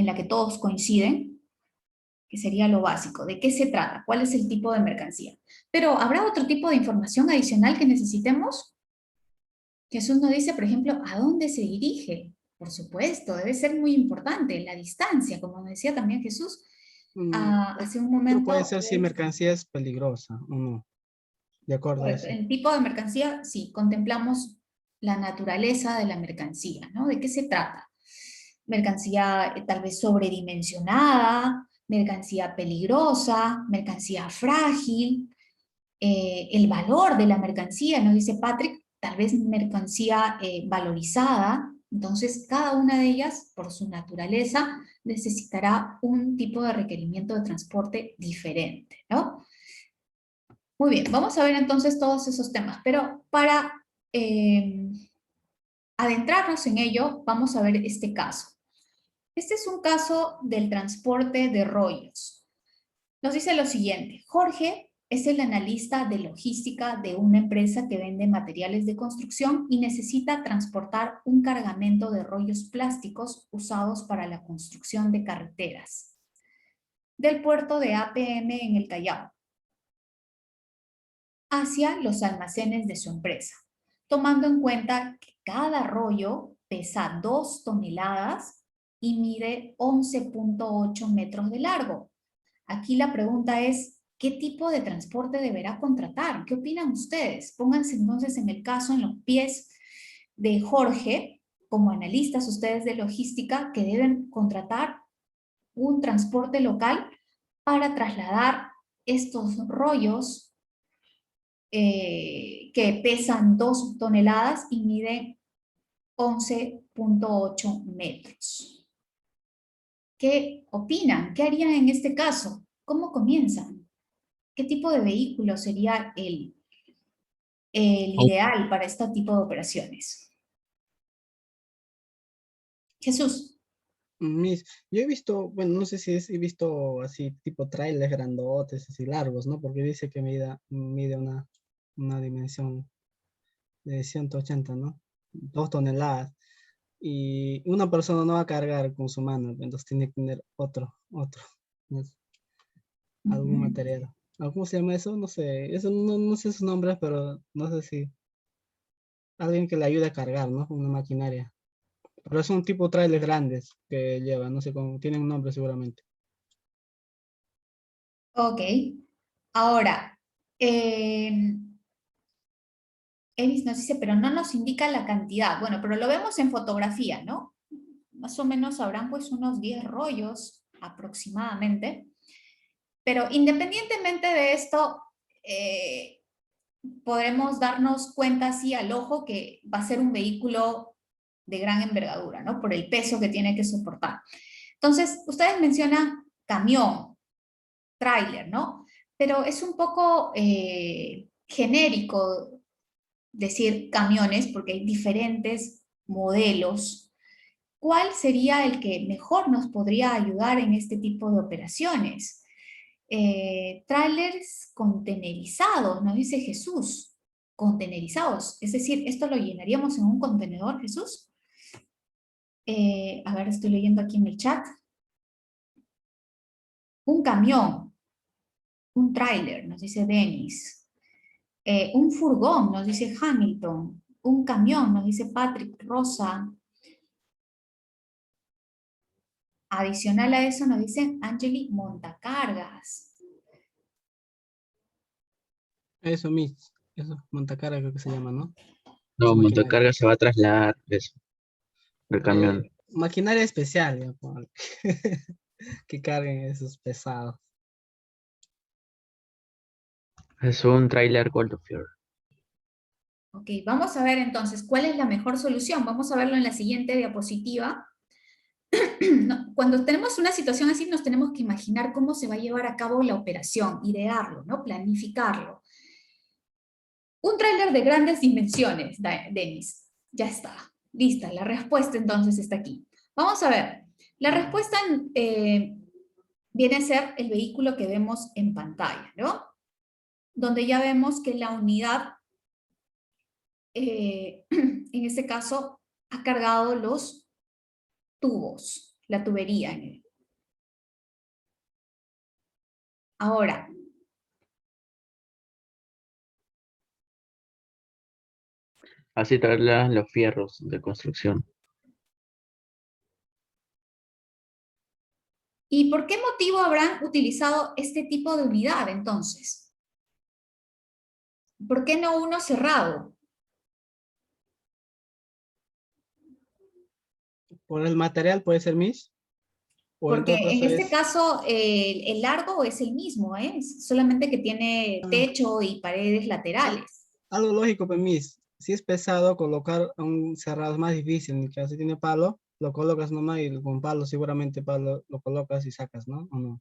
la que todos coinciden, que sería lo básico. ¿De qué se trata? ¿Cuál es el tipo de mercancía? Pero ¿habrá otro tipo de información adicional que necesitemos? Jesús nos dice, por ejemplo, ¿a dónde se dirige? Por supuesto, debe ser muy importante, la distancia, como nos decía también Jesús hace un Otro puede momento. ser si mercancía es peligrosa o no, de acuerdo a Correcto. eso. El tipo de mercancía, sí, contemplamos la naturaleza de la mercancía, ¿no? ¿De qué se trata? Mercancía tal vez sobredimensionada, mercancía peligrosa, mercancía frágil, el valor de la mercancía, nos dice Patrick, tal vez mercancía valorizada. Entonces, cada una de ellas, por su naturaleza, necesitará un tipo de requerimiento de transporte diferente, ¿no? Muy bien, vamos a ver entonces todos esos temas, pero para eh, adentrarnos en ello, vamos a ver este caso. Este es un caso del transporte de rollos. Nos dice lo siguiente: Jorge es el analista de logística de una empresa que vende materiales de construcción y necesita transportar un cargamento de rollos plásticos usados para la construcción de carreteras del puerto de APM en el Callao hacia los almacenes de su empresa, tomando en cuenta que cada rollo pesa 2 toneladas y mide 11.8 metros de largo. Aquí la pregunta es, ¿qué tipo de transporte deberá contratar? ¿Qué opinan ustedes? Pónganse entonces en el caso, en los pies de Jorge, como analistas ustedes de logística, que deben contratar un transporte local para trasladar estos rollos que pesan 2 toneladas y miden 11.8 metros. ¿Qué opinan? ¿Qué harían en este caso? ¿Cómo comienzan? ¿Qué tipo de vehículo sería el ideal para este tipo de operaciones? Jesús. Yo he visto, bueno, no sé si he visto así tipo trailers grandotes, así largos, ¿no? Porque dice que mide una dimensión de 180, ¿no? 2 toneladas. Y una persona no va a cargar con su mano, entonces tiene que tener otro, ¿no? Algún material. ¿Cómo se llama eso? No sé, eso no sé sus nombres, pero no sé si alguien que le ayude a cargar, ¿no? Una maquinaria. Pero es un tipo trailers grandes que lleva, no sé cómo, tienen un nombre seguramente. Ok. Ahora, Evis nos dice, pero no nos indica la cantidad. Bueno, pero lo vemos en fotografía, ¿no? Más o menos habrán pues unos 10 rollos aproximadamente. Pero independientemente de esto, podremos darnos cuenta así al ojo que va a ser un vehículo de gran envergadura, ¿no? Por el peso que tiene que soportar. Entonces, ustedes mencionan camión, tráiler, ¿no? Pero es un poco genérico decir camiones porque hay diferentes modelos. ¿Cuál sería el que mejor nos podría ayudar en este tipo de operaciones? Trailers contenerizados, nos dice Jesús. Contenerizados, es decir, ¿esto lo llenaríamos en un contenedor, Jesús? A ver, estoy leyendo aquí en el chat. Un camión, un tráiler, nos dice Denis. Un furgón, nos dice Hamilton. Un camión, nos dice Patrick Rosa. Adicional a eso nos dice Angeli Montacargas. Eso, eso, montacarga creo que se llama, ¿no? No, Esa maquinaria. montacarga se va a trasladar eso, el camión. Maquinaria especial, ya, que carguen esos pesados. Es un tráiler Goldfield. Ok, vamos a ver entonces cuál es la mejor solución. Vamos a verlo en la siguiente diapositiva. Cuando tenemos una situación así, nos tenemos que imaginar cómo se va a llevar a cabo la operación, idearlo, ¿no? Planificarlo. Un tráiler de grandes dimensiones, Denis. Ya está, lista. La respuesta entonces está aquí. Vamos a ver. La respuesta viene a ser el vehículo que vemos en pantalla, ¿no? Donde ya vemos que la unidad, en este caso, ha cargado los tubos, la tubería. Ahora, Así trasladan los fierros de construcción. ¿y por qué motivo habrán utilizado este tipo de unidad entonces? ¿Por qué no uno cerrado? Por el material puede ser o en Porque todo en caso este es caso el largo es el mismo, ¿eh? Solamente que tiene techo y paredes laterales. algo lógico, pues, si es pesado, colocar un cerrado es más difícil, que así tiene palo, lo colocas nomás y con palo seguramente palo lo colocas y sacas, ¿no? ¿O no?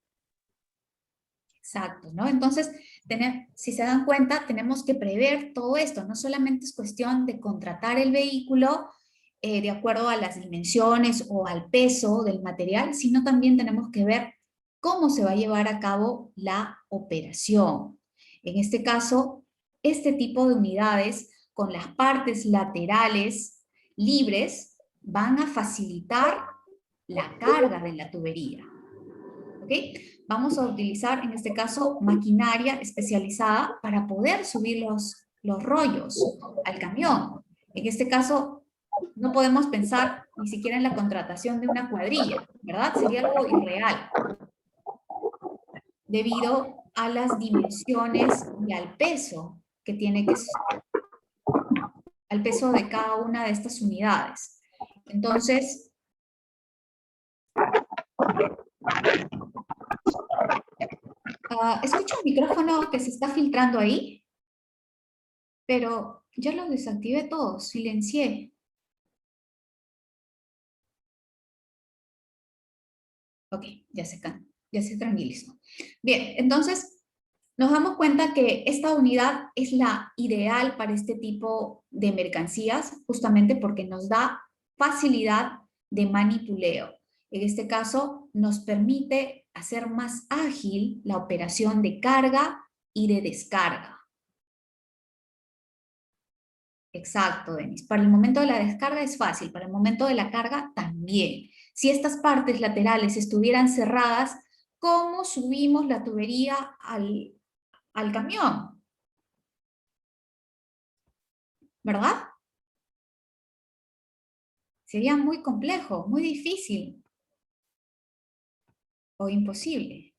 Exacto, ¿no? Entonces, si se dan cuenta, tenemos que prever todo esto. No solamente es cuestión de contratar el vehículo de acuerdo a las dimensiones o al peso del material, sino también tenemos que ver cómo se va a llevar a cabo la operación. En este caso, este tipo de unidades con las partes laterales libres van a facilitar la carga de la tubería. ¿Ok? Vamos a utilizar, en este caso, maquinaria especializada para poder subir los rollos al camión. En este caso, no podemos pensar ni siquiera en la contratación de una cuadrilla, ¿verdad? Sería algo irreal, debido a las dimensiones y al peso que tiene que al peso de cada una de estas unidades. Entonces, escucho un micrófono que se está filtrando ahí, pero ya lo desactivé todo, silencié. Ok, ya se tranquilizó. Bien, entonces nos damos cuenta que esta unidad es la ideal para este tipo de mercancías, justamente porque nos da facilidad de manipuleo. En este caso, nos permite hacer más ágil la operación de carga y de descarga. Exacto, Denis. Para el momento de la descarga es fácil, para el momento de la carga también. Si estas partes laterales estuvieran cerradas, ¿cómo subimos la tubería al camión? ¿Verdad? Sería muy complejo, muy difícil o imposible.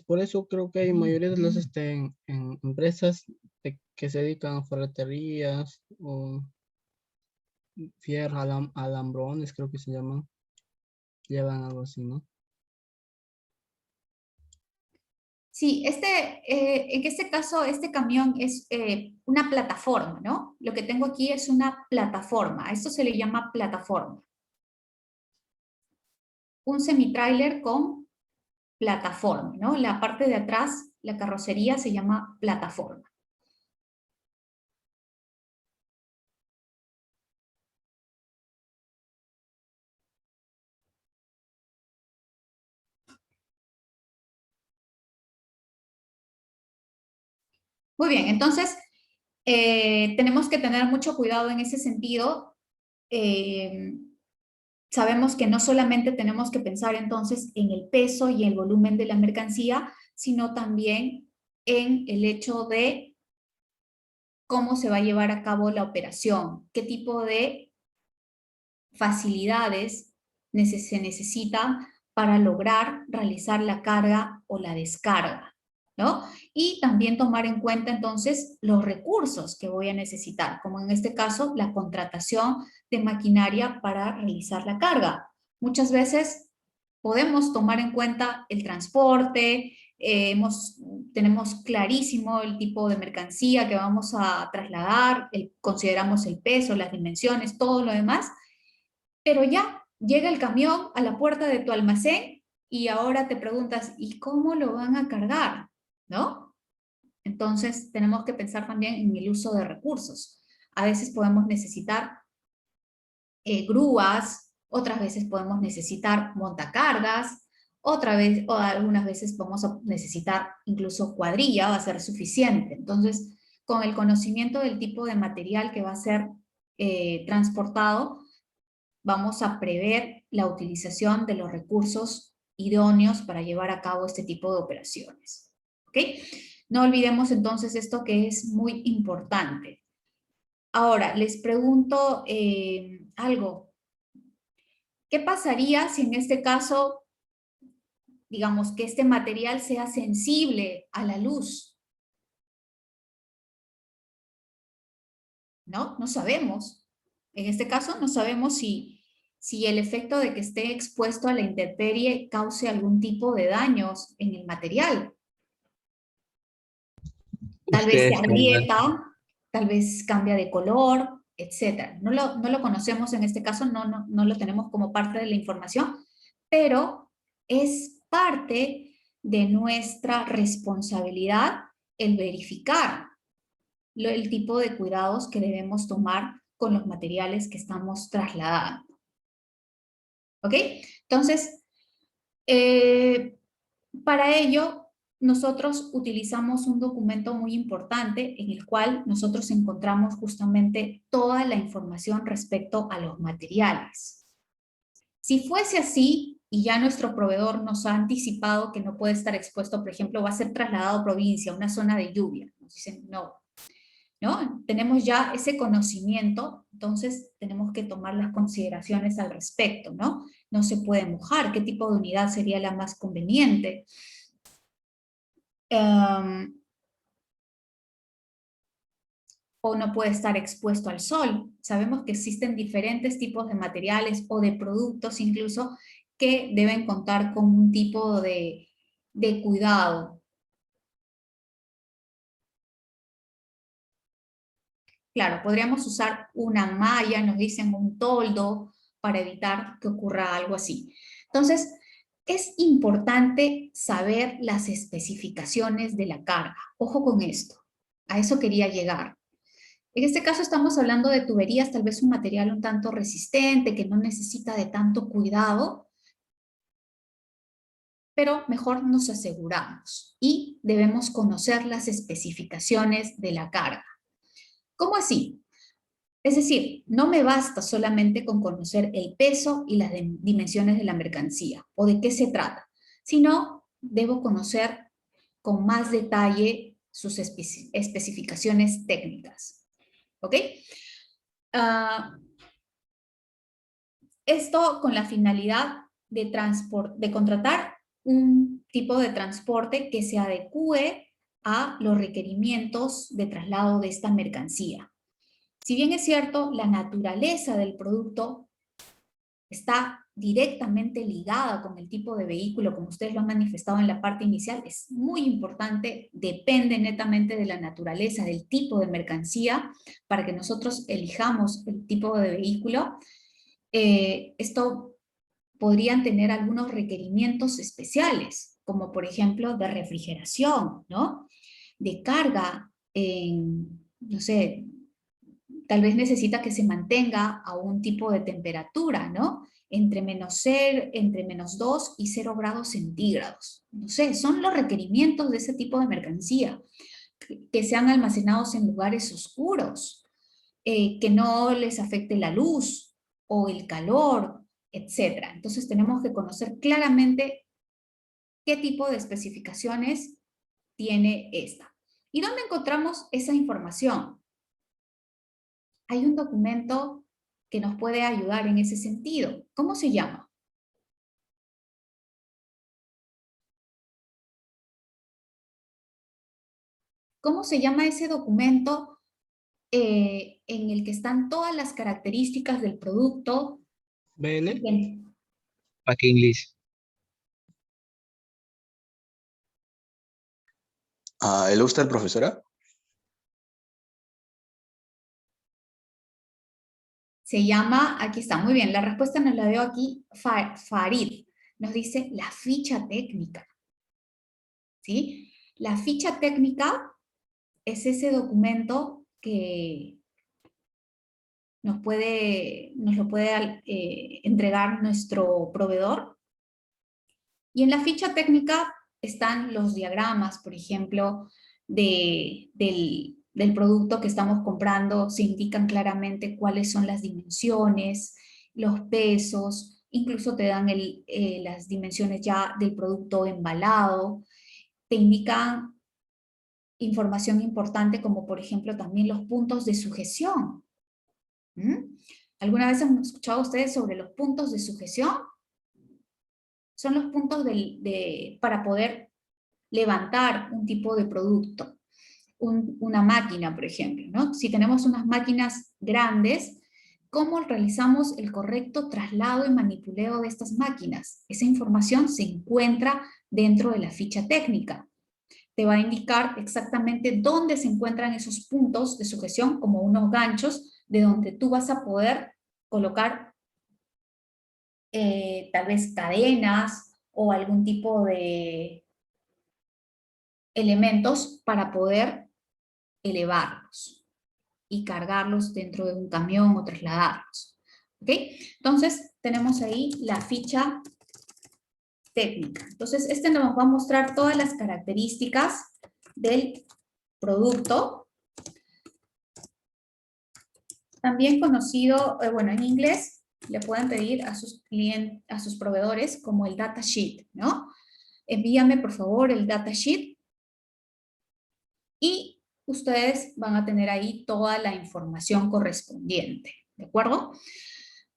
Por eso creo que hay mayoría de las en empresas que se dedican a ferreterías o fierros, alambrones, creo que se llaman. Llevan algo así, ¿no? Sí, en este caso, este camión es una plataforma, ¿no? Lo que tengo aquí es una plataforma. A esto se le llama plataforma. Un semi-trailer con plataforma, ¿no? La parte de atrás, la carrocería, se llama plataforma. Muy bien, entonces tenemos que tener mucho cuidado en ese sentido. Sabemos que no solamente tenemos que pensar entonces en el peso y el volumen de la mercancía, sino también en el hecho de cómo se va a llevar a cabo la operación, qué tipo de facilidades se necesitan para lograr realizar la carga o la descarga, ¿no? Y también tomar en cuenta entonces los recursos que voy a necesitar, como en este caso la contratación de maquinaria para realizar la carga. Muchas veces podemos tomar en cuenta el transporte, tenemos clarísimo el tipo de mercancía que vamos a trasladar, consideramos el peso, las dimensiones, todo lo demás, pero ya llega el camión a la puerta de tu almacén y ahora te preguntas, ¿y cómo lo van a cargar? ¿No? Entonces tenemos que pensar también en el uso de recursos. A veces podemos necesitar grúas, otras veces podemos necesitar montacargas, otra vez, o algunas veces vamos a necesitar incluso cuadrilla, va a ser suficiente. Entonces, con el conocimiento del tipo de material que va a ser transportado, vamos a prever la utilización de los recursos idóneos para llevar a cabo este tipo de operaciones. ¿Ok? No olvidemos entonces esto que es muy importante. Ahora, les pregunto algo. ¿Qué pasaría si en este caso, digamos, que este material sea sensible a la luz? ¿No? No sabemos. En este caso no sabemos si el efecto de que esté expuesto a la intemperie cause algún tipo de daños en el material. Tal vez se Ustedes tendrán, agrieta, tal vez cambia de color, etc. No lo conocemos en este caso, no lo tenemos como parte de la información, pero es parte de nuestra responsabilidad el verificar el tipo de cuidados que debemos tomar con los materiales que estamos trasladando. ¿Ok? Entonces, para ello, nosotros utilizamos un documento muy importante en el cual nosotros encontramos justamente toda la información respecto a los materiales. Si fuese así, y ya nuestro proveedor nos ha anticipado que no puede estar expuesto, por ejemplo, va a ser trasladado a provincia, a una zona de lluvia, nos dicen no, ¿no? Tenemos ya ese conocimiento, entonces tenemos que tomar las consideraciones al respecto, ¿no? No se puede mojar, ¿qué tipo de unidad sería la más conveniente? O no puede estar expuesto al sol. Sabemos que existen diferentes tipos de materiales o de productos incluso que deben contar con un tipo de cuidado. Claro, podríamos usar una malla, nos dicen un toldo, para evitar que ocurra algo así. Entonces, es importante saber las especificaciones de la carga. Ojo con esto, a eso quería llegar. En este caso estamos hablando de tuberías, tal vez un material un tanto resistente, que no necesita de tanto cuidado, pero mejor nos aseguramos y debemos conocer las especificaciones de la carga. ¿Cómo así? Es decir, no me basta solamente con conocer el peso y las dimensiones de la mercancía o de qué se trata, sino debo conocer con más detalle sus especificaciones técnicas. ¿Ok? Esto con la finalidad de contratar un tipo de transporte que se adecue a los requerimientos de traslado de esta mercancía. Si bien es cierto, la naturaleza del producto está directamente ligada con el tipo de vehículo, como ustedes lo han manifestado en la parte inicial, es muy importante, depende netamente de la naturaleza, del tipo de mercancía, para que nosotros elijamos el tipo de vehículo. Esto podrían tener algunos requerimientos especiales, como por ejemplo de refrigeración, ¿no? De carga, no sé, tal vez necesita que se mantenga a un tipo de temperatura, ¿no? Entre menos 2 y 0 grados centígrados. No sé, son los requerimientos de ese tipo de mercancía. Que sean almacenados en lugares oscuros, que no les afecte la luz o el calor, etc. Entonces tenemos que conocer claramente qué tipo de especificaciones tiene esta. ¿Y dónde encontramos esa información? Hay un documento que nos puede ayudar en ese sentido. ¿Cómo se llama? ¿Cómo se llama ese documento en el que están todas las características del producto? BL. Packing list. ¿Le gusta el profesora? Se llama, aquí está, muy bien, la respuesta nos la dio aquí Farid. Nos dice la ficha técnica. ¿Sí? La ficha técnica es ese documento que nos lo puede entregar nuestro proveedor. Y en la ficha técnica están los diagramas, por ejemplo, del producto que estamos comprando. Se indican claramente cuáles son las dimensiones, los pesos, incluso te dan las dimensiones ya del producto embalado. Te indican información importante como por ejemplo también los puntos de sujeción. ¿Alguna vez han escuchado ustedes sobre los puntos de sujeción? Son los puntos para poder levantar un tipo de producto, una máquina, por ejemplo, ¿no? Si tenemos unas máquinas grandes, ¿cómo realizamos el correcto traslado y manipuleo de estas máquinas? Esa información se encuentra dentro de la ficha técnica. Te va a indicar exactamente dónde se encuentran esos puntos de sujeción, como unos ganchos, de donde tú vas a poder colocar tal vez cadenas o algún tipo de elementos para poder elevarlos y cargarlos dentro de un camión o trasladarlos. ¿Ok? Entonces, tenemos ahí la ficha técnica. Entonces, este nos va a mostrar todas las características del producto. También conocido, bueno, en inglés, le pueden pedir a sus clientes, a sus proveedores como el datasheet, ¿no? Envíame, por favor, el datasheet y ustedes van a tener ahí toda la información correspondiente, ¿de acuerdo?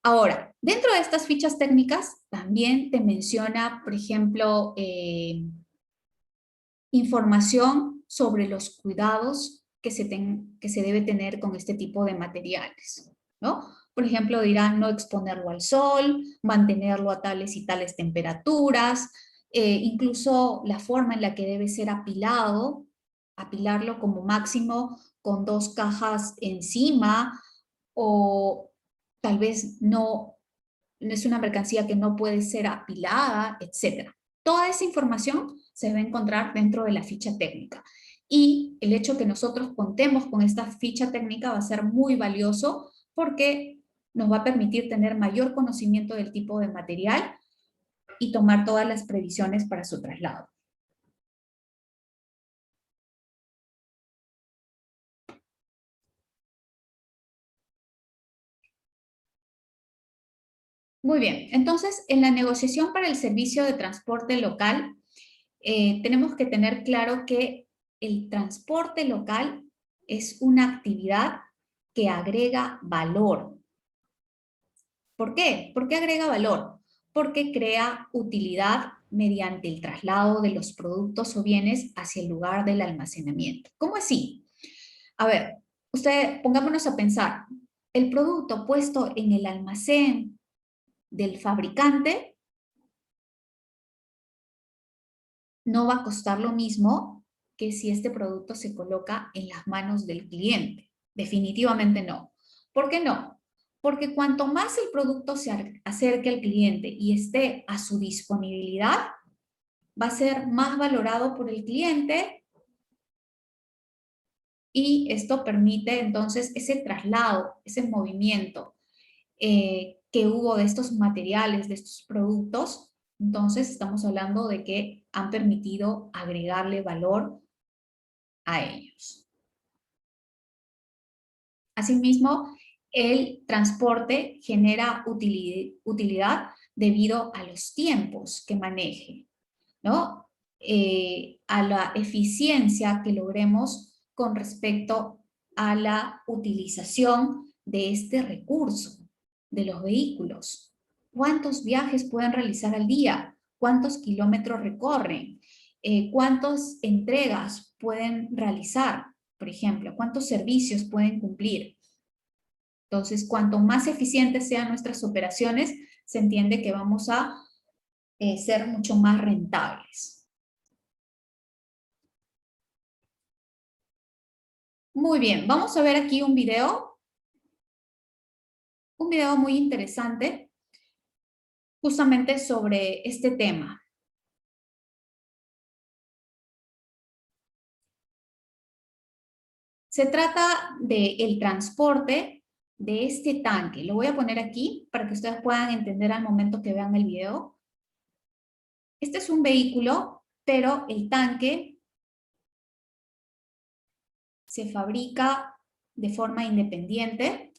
Ahora, dentro de estas fichas técnicas también te menciona, por ejemplo, información sobre los cuidados que se debe tener con este tipo de materiales, ¿no? Por ejemplo, dirán no exponerlo al sol, mantenerlo a tales y tales temperaturas, incluso la forma en la que debe ser apilado, apilarlo como máximo con 2 cajas encima, o tal vez no es una mercancía que no puede ser apilada, etc. Toda esa información se debe encontrar dentro de la ficha técnica. Y el hecho que nosotros contemos con esta ficha técnica va a ser muy valioso porque nos va a permitir tener mayor conocimiento del tipo de material y tomar todas las previsiones para su traslado. Muy bien, entonces en la negociación para el servicio de transporte local tenemos que tener claro que el transporte local es una actividad que agrega valor. ¿Por qué? ¿Por qué agrega valor? Porque crea utilidad mediante el traslado de los productos o bienes hacia el lugar del almacenamiento. ¿Cómo así? A ver, pongámonos a pensar. El producto puesto en el almacén del fabricante no va a costar lo mismo que si este producto se coloca en las manos del cliente. Definitivamente no. ¿Por qué no? Porque cuanto más el producto se acerque al cliente y esté a su disponibilidad, va a ser más valorado por el cliente y esto permite entonces ese traslado, ese movimiento que hubo de estos materiales, de estos productos. Entonces estamos hablando de que han permitido agregarle valor a ellos. Asimismo, el transporte genera utilidad debido a los tiempos que maneje, ¿no? A la eficiencia que logremos con respecto a la utilización de este recurso, de los vehículos. ¿Cuántos viajes pueden realizar al día? ¿Cuántos kilómetros recorren? ¿Cuántas entregas pueden realizar? Por ejemplo, ¿cuántos servicios pueden cumplir? Entonces, cuanto más eficientes sean nuestras operaciones, se entiende que vamos a ser mucho más rentables. Muy bien, vamos a ver aquí un video muy interesante justamente sobre este tema. Se trata del transporte de este tanque. Lo voy a poner aquí para que ustedes puedan entender al momento que vean el video. Este es un vehículo, pero el tanque se fabrica de forma independiente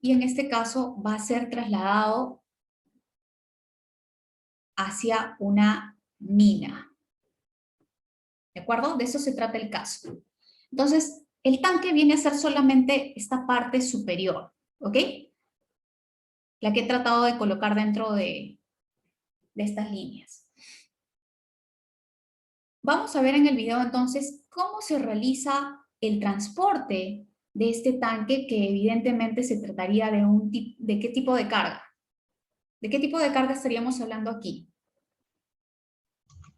y en este caso va a ser trasladado hacia una mina. ¿De acuerdo? De eso se trata el caso. Entonces, el tanque viene a ser solamente esta parte superior, ¿ok? La que he tratado de colocar dentro de estas líneas. Vamos a ver en el video entonces cómo se realiza el transporte de este tanque, que evidentemente se trataría de qué tipo de carga. ¿De qué tipo de carga estaríamos hablando aquí?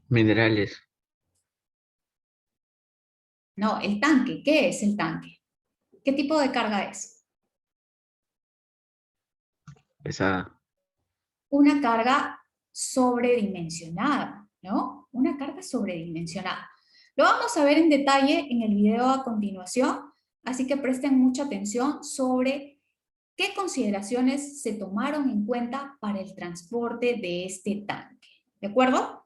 Minerales. No, el tanque. ¿Qué es el tanque? ¿Qué tipo de carga es? Pesada. Una carga sobredimensionada, ¿no? Una carga sobredimensionada. Lo vamos a ver en detalle en el video a continuación, así que presten mucha atención sobre qué consideraciones se tomaron en cuenta para el transporte de este tanque. ¿De acuerdo?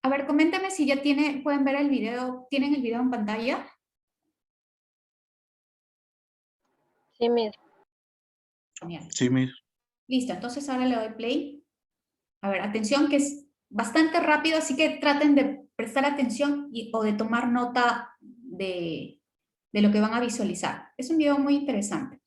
A ver, coméntame si ya pueden ver el video, ¿tienen el video en pantalla? Sí, Miss. Genial. Sí, Miss. Listo, entonces ahora le doy play. A ver, atención, que es bastante rápido, así que traten de prestar atención o de tomar nota de lo que van a visualizar. Es un video muy interesante.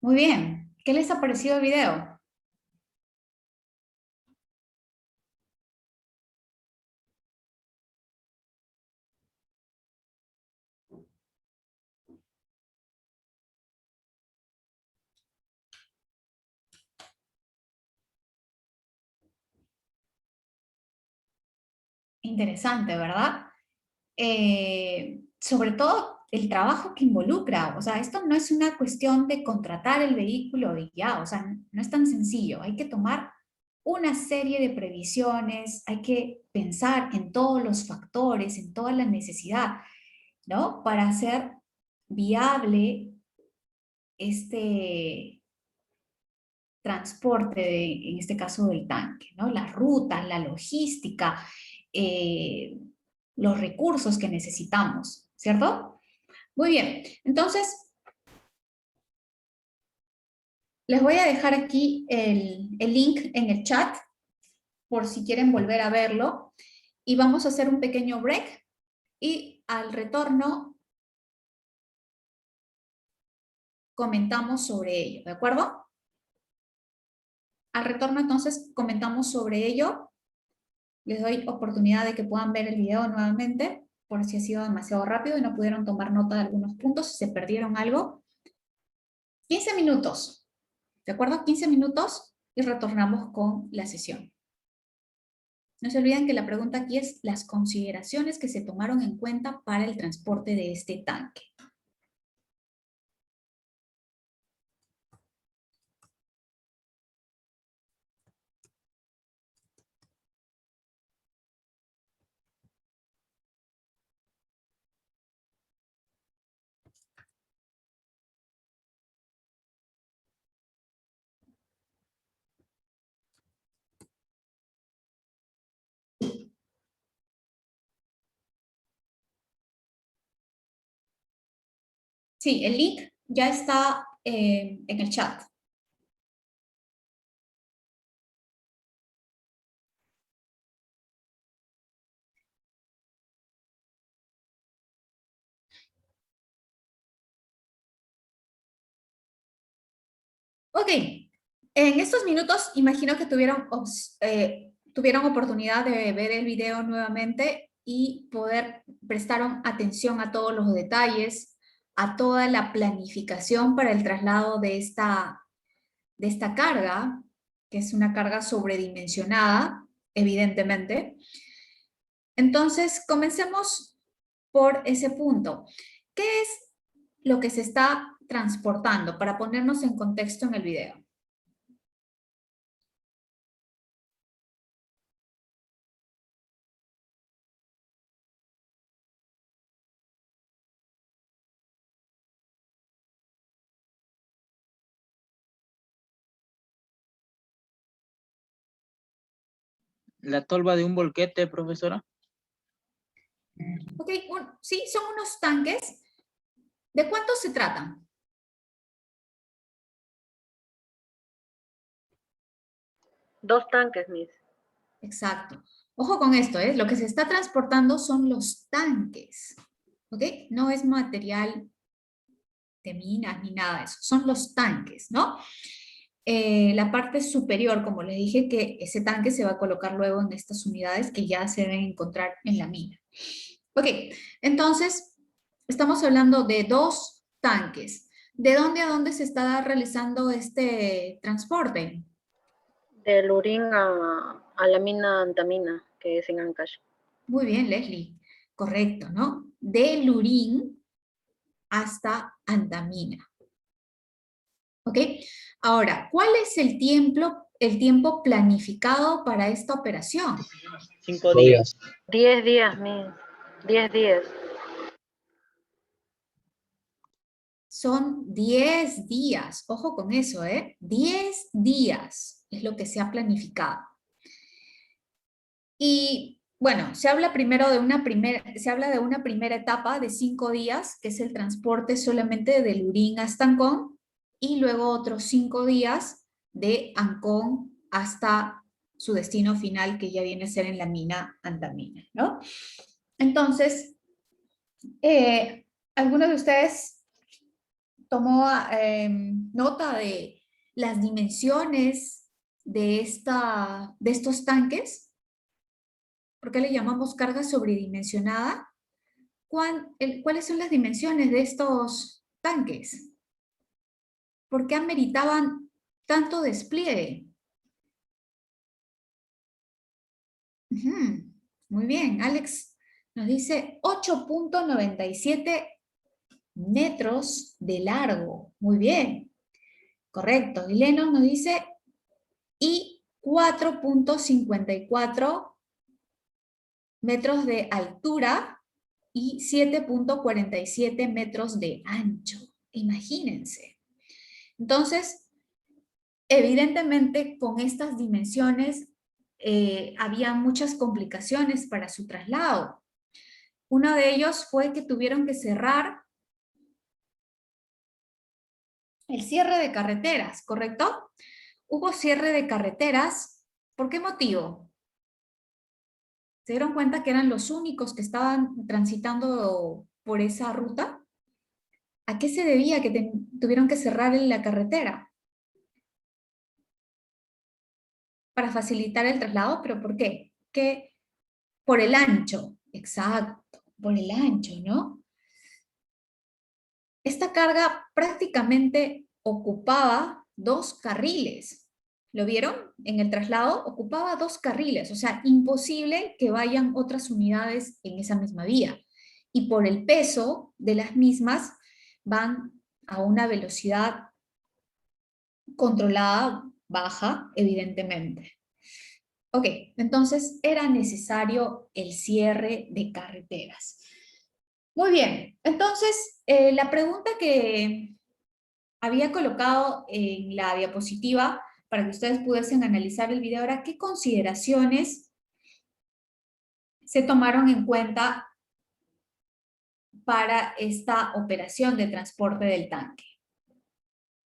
Muy bien. ¿Qué les ha parecido el video? Interesante, ¿verdad? Sobre todo el trabajo que involucra. O sea, esto no es una cuestión de contratar el vehículo y ya, o sea, no es tan sencillo. Hay que tomar una serie de previsiones, hay que pensar en todos los factores, en toda la necesidad, ¿no? Para hacer viable este transporte, en este caso del tanque, ¿no? Las rutas, la logística, eh, los recursos que necesitamos, ¿cierto? Muy bien, entonces les voy a dejar aquí el link en el chat por si quieren volver a verlo y vamos a hacer un pequeño break y al retorno comentamos sobre ello, ¿de acuerdo? Al retorno entonces comentamos sobre ello. Les doy oportunidad de que puedan ver el video nuevamente por si ha sido demasiado rápido y no pudieron tomar nota de algunos puntos, si se perdieron algo. 15 minutos, ¿de acuerdo? 15 minutos y retornamos con la sesión. No se olviden que la pregunta aquí es las consideraciones que se tomaron en cuenta para el transporte de este tanque. Sí, el link ya está en el chat. Ok, en estos minutos imagino que tuvieron oportunidad de ver el video nuevamente y prestaron atención a todos los detalles, a toda la planificación para el traslado de esta carga, que es una carga sobredimensionada, evidentemente. Entonces, comencemos por ese punto. ¿Qué es lo que se está transportando para ponernos en contexto en el video? La tolva de un volquete, profesora. Ok, sí, son unos tanques. ¿De cuántos se tratan? Dos tanques, Miss. Exacto. Ojo con esto, ¿eh? Lo que se está transportando son los tanques. ¿Ok? No es material de minas ni nada de eso. Son los tanques, ¿no? La parte superior, como les dije, que ese tanque se va a colocar luego en estas unidades que ya se deben encontrar en la mina. Ok, entonces, estamos hablando de dos tanques. ¿De dónde a dónde se está realizando este transporte? De Lurín a la mina Antamina, que es en Ancash. Muy bien, Leslie. Correcto, ¿no? De Lurín hasta Antamina. ¿Ok? Ahora, ¿cuál es el tiempo planificado para esta operación? 5 días. 10 días, Miss. 10 días. Son 10 días. Ojo con eso, ¿eh? 10 días es lo que se ha planificado. Y bueno, se habla de una primera etapa de 5 días, que es el transporte solamente de Lurín hasta Ancón, y luego otros 5 días de Ancón hasta su destino final, que ya viene a ser en la mina Antamina, ¿no? Entonces, ¿alguno de ustedes tomó nota de las dimensiones de estos tanques? ¿Por qué le llamamos carga sobredimensionada? ¿Cuáles son las dimensiones de estos tanques? ¿Por qué ameritaban tanto despliegue? Muy bien, Alex nos dice 8.97 metros de largo. Muy bien, correcto. Y Leno nos dice y 4.54 metros de altura y 7.47 metros de ancho. Imagínense. Entonces, evidentemente con estas dimensiones había muchas complicaciones para su traslado. Uno de ellos fue que tuvieron que cerrar el cierre de carreteras, ¿correcto? Hubo cierre de carreteras. ¿Por qué motivo? ¿Se dieron cuenta que eran los únicos que estaban transitando por esa ruta? ¿A qué se debía que tuvieron que cerrar la carretera? Para facilitar el traslado, ¿pero por qué? Que por el ancho, exacto, por el ancho, ¿no? Esta carga prácticamente ocupaba 2 carriles. ¿Lo vieron? En el traslado ocupaba 2 carriles, o sea, imposible que vayan otras unidades en esa misma vía. Y por el peso de las mismas van a una velocidad controlada, baja, evidentemente. Ok, entonces era necesario el cierre de carreteras. Muy bien, entonces la pregunta que había colocado en la diapositiva para que ustedes pudiesen analizar el video era ¿qué consideraciones se tomaron en cuenta para esta operación de transporte del tanque?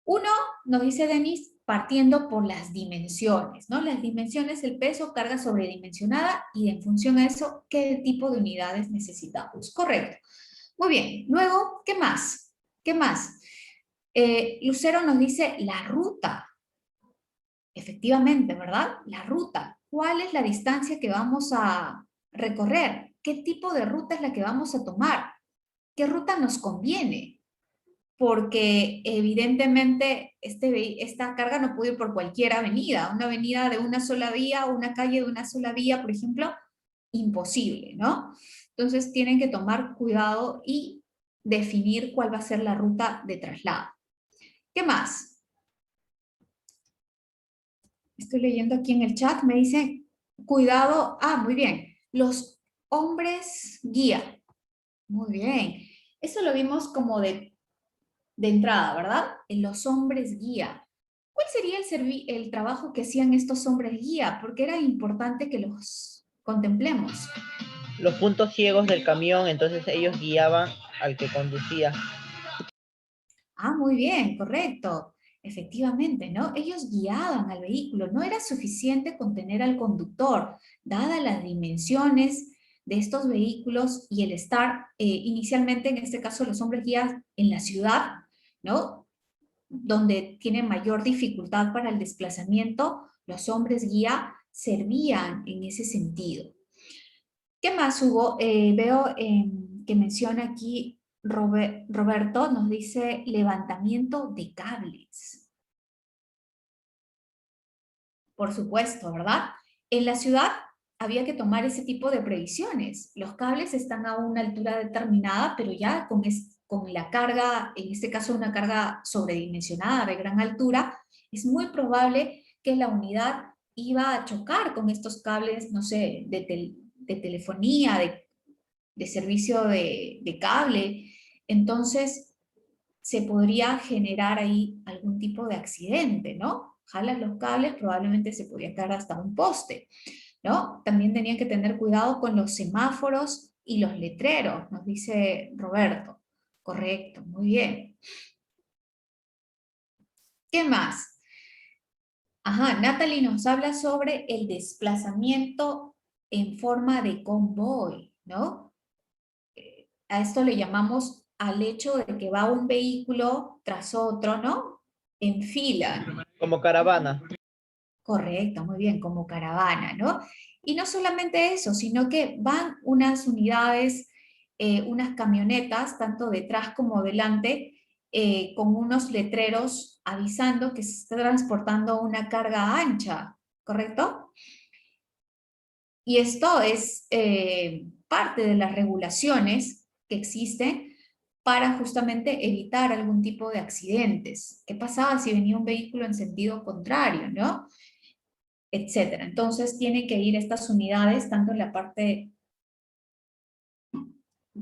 Uno, nos dice Denis, partiendo por las dimensiones, ¿no? Las dimensiones, el peso, carga sobredimensionada y en función a eso, ¿qué tipo de unidades necesitamos? Correcto. Muy bien. Luego, ¿qué más? ¿Qué más? Lucero nos dice la ruta. Efectivamente, ¿verdad? La ruta. ¿Cuál es la distancia que vamos a recorrer? ¿Qué tipo de ruta es la que vamos a tomar? ¿Qué ruta nos conviene? Porque evidentemente esta carga no puede ir por cualquier avenida. Una avenida de una sola vía, una calle de una sola vía, por ejemplo, imposible, ¿no? Entonces tienen que tomar cuidado y definir cuál va a ser la ruta de traslado. ¿Qué más? Estoy leyendo aquí en el chat, me dicen, cuidado, muy bien, los hombres guía. Muy bien, eso lo vimos como de entrada, ¿verdad? En los hombres guía. ¿Cuál sería el trabajo que hacían estos hombres guía? Porque era importante que los contemplemos. Los puntos ciegos del camión, entonces ellos guiaban al que conducía. Muy bien, correcto. Efectivamente, ¿no? Ellos guiaban al vehículo. No era suficiente con tener al conductor, dadas las dimensiones de estos vehículos y el estar inicialmente, en este caso, los hombres guías en la ciudad, ¿no? Donde tienen mayor dificultad para el desplazamiento, los hombres guía servían en ese sentido. ¿Qué más hubo? Veo que menciona aquí Roberto, nos dice levantamiento de cables. Por supuesto, ¿verdad? En la ciudad había que tomar ese tipo de previsiones. Los cables están a una altura determinada, pero ya con la carga, en este caso una carga sobredimensionada de gran altura, es muy probable que la unidad iba a chocar con estos cables, no sé, de telefonía, de servicio de cable. Entonces, se podría generar ahí algún tipo de accidente, ¿no? Jalas los cables, probablemente se podría caer hasta un poste, ¿no? También tenían que tener cuidado con los semáforos y los letreros, nos dice Roberto. Correcto, muy bien. ¿Qué más? Natalie nos habla sobre el desplazamiento en forma de convoy, ¿no? A esto le llamamos al hecho de que va un vehículo tras otro, ¿no? En fila. Como caravana. Correcto, muy bien, como caravana, ¿no? Y no solamente eso, sino que van unas unidades, unas camionetas, tanto detrás como delante, con unos letreros avisando que se está transportando una carga ancha, ¿correcto? Y esto es parte de las regulaciones que existen para justamente evitar algún tipo de accidentes. ¿Qué pasaba si venía un vehículo en sentido contrario, no? Etcétera. Entonces tienen que ir estas unidades, tanto en la parte,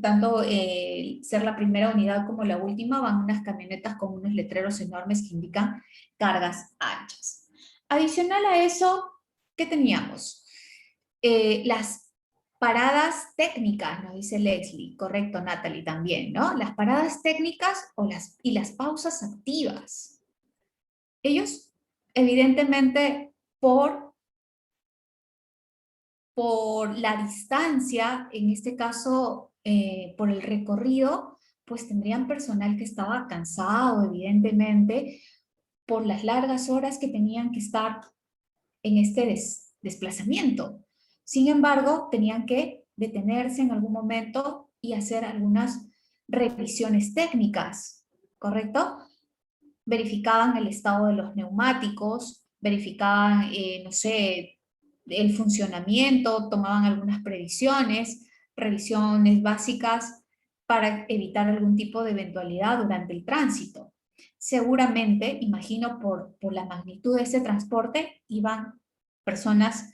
tanto ser la primera unidad como la última, van unas camionetas con unos letreros enormes que indican cargas anchas. Adicional a eso, ¿qué teníamos? Las paradas técnicas, nos dice Leslie, correcto, Natalie también, ¿no? Las paradas técnicas y las pausas activas. Ellos, evidentemente, por la distancia, en este caso, por el recorrido, pues tendrían personal que estaba cansado, evidentemente, por las largas horas que tenían que estar en este desplazamiento. Sin embargo, tenían que detenerse en algún momento y hacer algunas revisiones técnicas, ¿correcto? Verificaban el estado de los neumáticos, verificaban, no sé, el funcionamiento, tomaban algunas previsiones, revisiones básicas para evitar algún tipo de eventualidad durante el tránsito. Seguramente, imagino por la magnitud de ese transporte, iban personas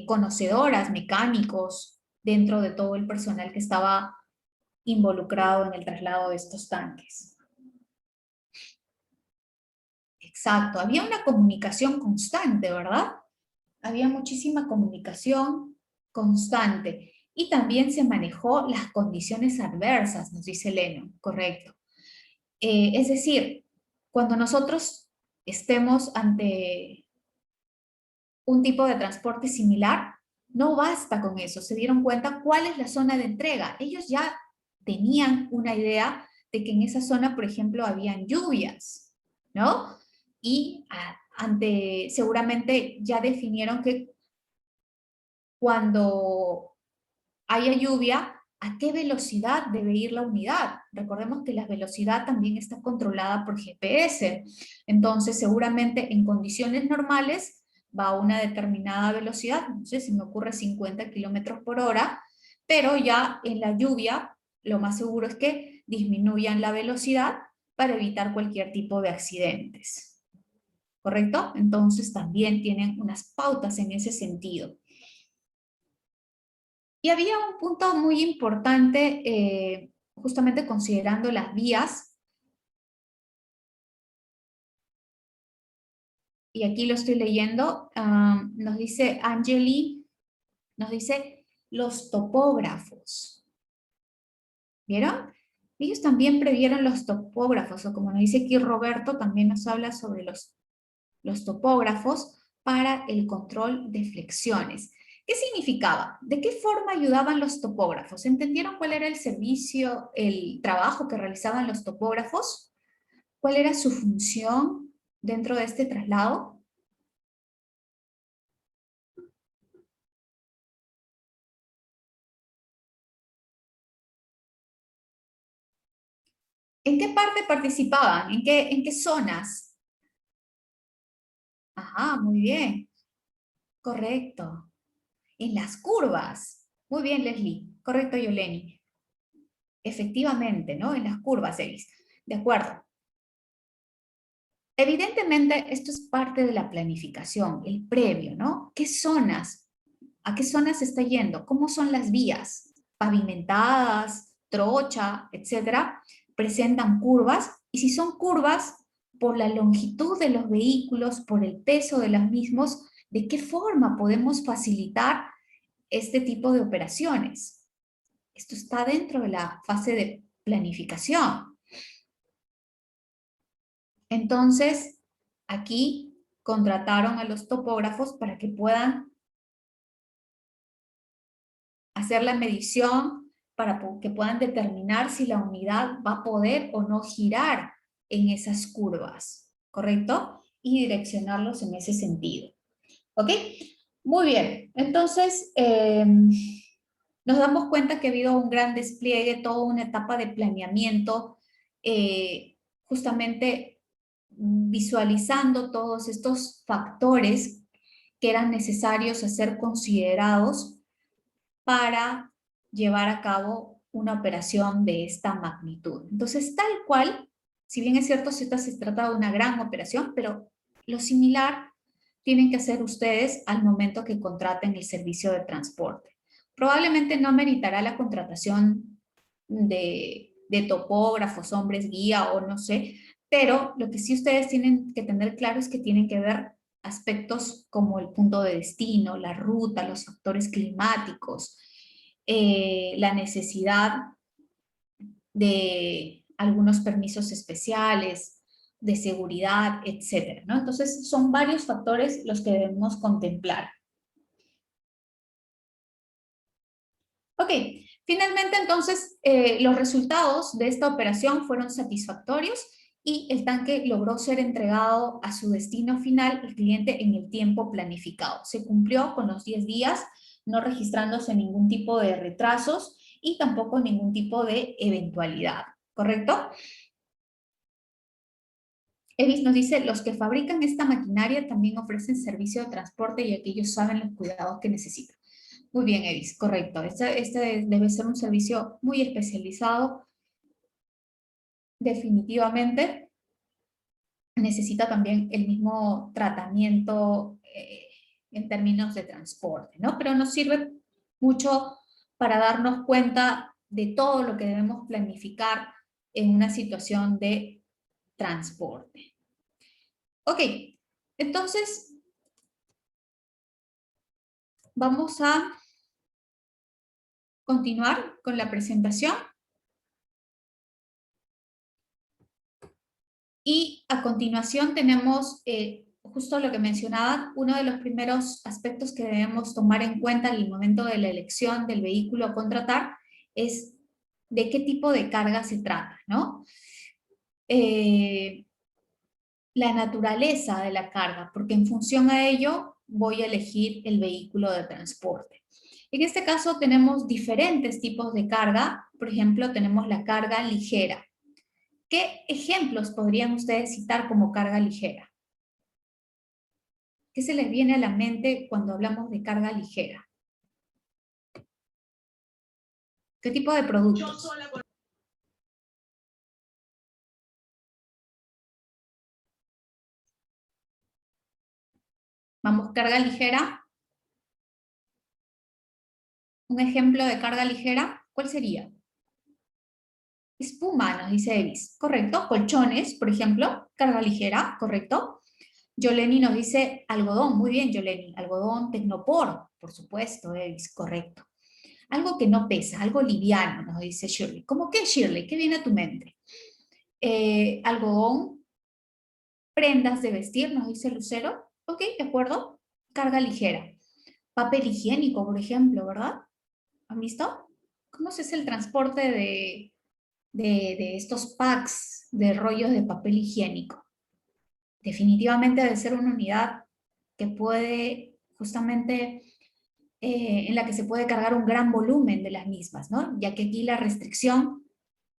conocedoras, mecánicos, dentro de todo el personal que estaba involucrado en el traslado de estos tanques. Exacto, había una comunicación constante, ¿verdad? Había muchísima comunicación constante. Y también se manejó las condiciones adversas, nos dice Leno, correcto. Es decir, cuando nosotros estemos ante un tipo de transporte similar, no basta con eso. Se dieron cuenta cuál es la zona de entrega. Ellos ya tenían una idea de que en esa zona, por ejemplo, habían lluvias, ¿no? Y seguramente ya definieron que cuando haya lluvia, ¿a qué velocidad debe ir la unidad? Recordemos que la velocidad también está controlada por GPS. Entonces, seguramente en condiciones normales va a una determinada velocidad, no sé si me ocurre 50 kilómetros por hora, pero ya en la lluvia, lo más seguro es que disminuyan la velocidad para evitar cualquier tipo de accidentes. ¿Correcto? Entonces también tienen unas pautas en ese sentido. Y había un punto muy importante, justamente considerando las vías, y aquí lo estoy leyendo, nos dice Angeli, nos dice los topógrafos. ¿Vieron? Ellos también previeron los topógrafos, o como nos dice aquí Roberto, también nos habla sobre los topógrafos para el control de flexiones. ¿Qué significaba? ¿De qué forma ayudaban los topógrafos? ¿Entendieron cuál era el servicio, el trabajo que realizaban los topógrafos? ¿Cuál era su función dentro de este traslado? ¿En qué parte participaban? ¿En qué zonas? Ajá, muy bien. Correcto. En las curvas. Muy bien, Leslie. Correcto, Yoleni. Efectivamente, ¿no? En las curvas, Elis. De acuerdo. Evidentemente, esto es parte de la planificación, el previo, ¿no? ¿Qué zonas? ¿A qué zonas se está yendo? ¿Cómo son las vías? ¿Pavimentadas, trocha, etcétera? Presentan curvas, y si son curvas, por la longitud de los vehículos, por el peso de los mismos, ¿de qué forma podemos facilitar este tipo de operaciones? Esto está dentro de la fase de planificación. Entonces, aquí contrataron a los topógrafos para que puedan hacer la medición que puedan determinar si la unidad va a poder o no girar en esas curvas, ¿correcto? Y direccionarlos en ese sentido. ¿Ok? Muy bien. Entonces, nos damos cuenta que ha habido un gran despliegue, toda una etapa de planeamiento, justamente visualizando todos estos factores que eran necesarios a ser considerados para llevar a cabo una operación de esta magnitud. Entonces, tal cual, si bien es cierto, se trata de una gran operación, pero lo similar tienen que hacer ustedes al momento que contraten el servicio de transporte. Probablemente no meritará la contratación de topógrafos, hombres guía o no sé, pero lo que sí ustedes tienen que tener claro es que tienen que ver aspectos como el punto de destino, la ruta, los factores climáticos, la necesidad de algunos permisos especiales, de seguridad, etcétera, ¿no? Entonces, son varios factores los que debemos contemplar. Ok, finalmente entonces los resultados de esta operación fueron satisfactorios y el tanque logró ser entregado a su destino final, el cliente, en el tiempo planificado. Se cumplió con los 10 días, no registrándose ningún tipo de retrasos y tampoco ningún tipo de eventualidad, ¿correcto? Evis nos dice, los que fabrican esta maquinaria también ofrecen servicio de transporte y aquí ellos saben los cuidados que necesitan. Muy bien, Evis, correcto. Este debe ser un servicio muy especializado. Definitivamente necesita también el mismo tratamiento en términos de transporte, ¿no? Pero nos sirve mucho para darnos cuenta de todo lo que debemos planificar en una situación de transporte. Ok, entonces vamos a continuar con la presentación. Y a continuación tenemos justo lo que mencionaba, uno de los primeros aspectos que debemos tomar en cuenta en el momento de la elección del vehículo a contratar es de qué tipo de carga se trata, ¿no? La naturaleza de la carga, porque en función a ello voy a elegir el vehículo de transporte. En este caso tenemos diferentes tipos de carga, por ejemplo tenemos la carga ligera. ¿Qué ejemplos podrían ustedes citar como carga ligera? ¿Qué se les viene a la mente cuando hablamos de carga ligera? ¿Qué tipo de productos? Vamos, carga ligera. Un ejemplo de carga ligera, ¿cuál sería? Espuma, nos dice Evis. Correcto. Colchones, por ejemplo, carga ligera, correcto. Yoleni nos dice algodón. Muy bien, Yoleni. Algodón tecnopor, por supuesto, Evis, correcto. Algo que no pesa, algo liviano, nos dice Shirley. ¿Cómo qué, Shirley? ¿Qué viene a tu mente? Algodón, prendas de vestir, nos dice Lucero. Ok, de acuerdo. Carga ligera. Papel higiénico, por ejemplo, ¿verdad? ¿Han visto? ¿Cómo se hace el transporte de estos packs de rollos de papel higiénico? Definitivamente debe ser una unidad que puede justamente en la que se puede cargar un gran volumen de las mismas, ¿no? Ya que aquí la restricción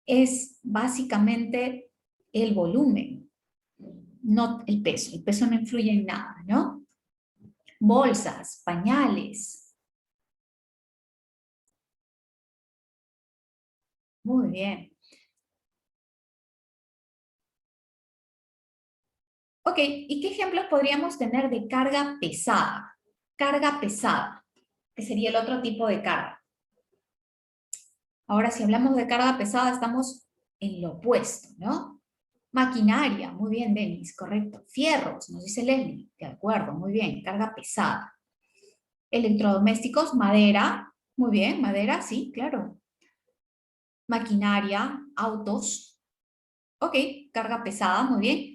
es básicamente el volumen, no el peso. El peso no influye en nada, ¿no? Bolsas, pañales. Muy bien. Ok, ¿y qué ejemplos podríamos tener de carga pesada? Carga pesada, que sería el otro tipo de carga. Ahora, si hablamos de carga pesada, estamos en lo opuesto, ¿no? Maquinaria, muy bien, Denis, correcto. Fierros, nos dice Leslie, de acuerdo, muy bien, carga pesada. Electrodomésticos, madera, muy bien, madera, sí, claro. Maquinaria, autos, ok, carga pesada, muy bien.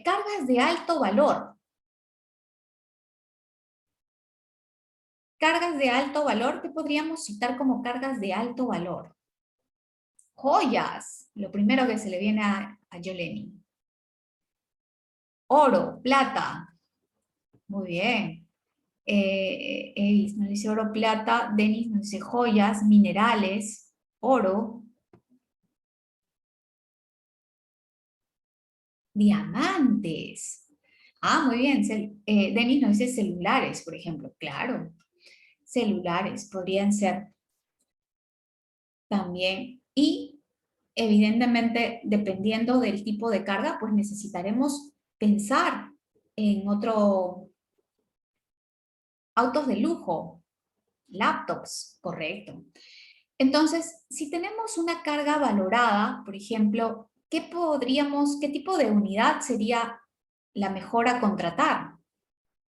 Cargas de alto valor. Cargas de alto valor, ¿qué podríamos citar como cargas de alto valor? Joyas, lo primero que se le viene a Yoleni. Oro, plata. Muy bien. Evis nos dice oro, plata. Denis nos dice joyas, minerales, oro. Diamantes. Ah, muy bien. Denis nos dice celulares, por ejemplo. Claro. Celulares podrían ser también. Y evidentemente, dependiendo del tipo de carga, pues necesitaremos pensar en otro, autos de lujo, laptops, correcto. Entonces, si tenemos una carga valorada, por ejemplo, qué tipo de unidad sería la mejor a contratar?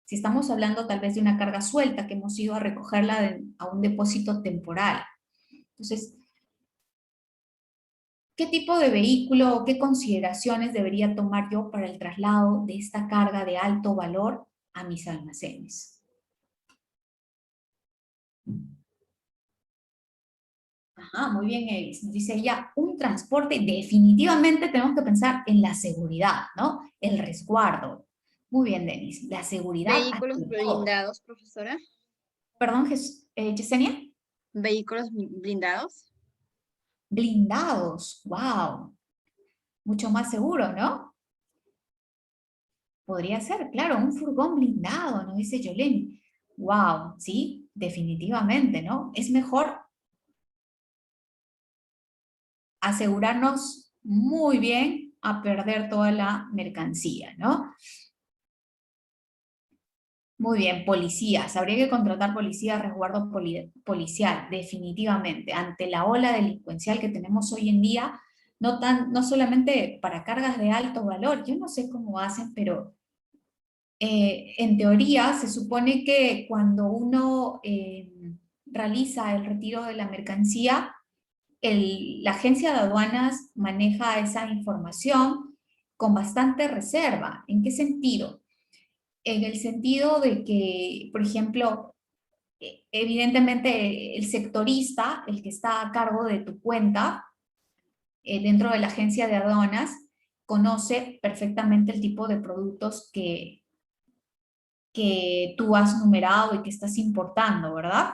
Si estamos hablando tal vez de una carga suelta que hemos ido a recogerla a un depósito temporal. Entonces, ¿qué tipo de vehículo o qué consideraciones debería tomar yo para el traslado de esta carga de alto valor a mis almacenes? Ajá, muy bien, Evis. Nos dice ella, un transporte, definitivamente tenemos que pensar en la seguridad, ¿no? El resguardo. Muy bien, Denis. La seguridad Vehículos ante todo. blindados, profesora. Perdón, Yesenia. Vehículos blindados. Blindados. Wow. Mucho más seguro, ¿no? Podría ser, claro, un furgón blindado, nos dice Yoleni. Wow, sí, definitivamente, ¿no? Es mejor asegurarnos muy bien a perder toda la mercancía, ¿no? Muy bien, policías. Habría que contratar policías, resguardo policial, definitivamente. Ante la ola delincuencial que tenemos hoy en día, no solamente para cargas de alto valor, yo no sé cómo hacen, pero en teoría se supone que cuando uno realiza el retiro de la mercancía, la agencia de aduanas maneja esa información con bastante reserva. ¿En qué sentido? En el sentido de que, por ejemplo, evidentemente el sectorista, el que está a cargo de tu cuenta dentro de la agencia de aduanas, conoce perfectamente el tipo de productos que tú has numerado y que estás importando, ¿verdad?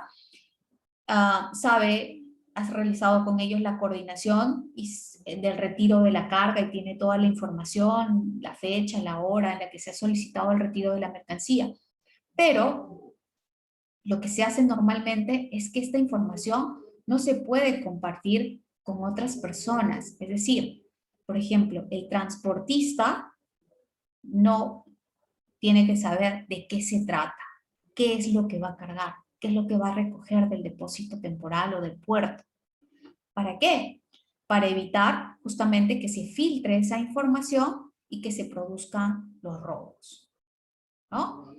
Has realizado con ellos la coordinación del retiro de la carga y tiene toda la información, la fecha, la hora en la que se ha solicitado el retiro de la mercancía. Pero lo que se hace normalmente es que esta información no se puede compartir con otras personas. Es decir, por ejemplo, el transportista no tiene que saber de qué se trata, qué es lo que va a cargar, qué es lo que va a recoger del depósito temporal o del puerto. ¿Para qué? Para evitar justamente que se filtre esa información y que se produzcan los robos, ¿no?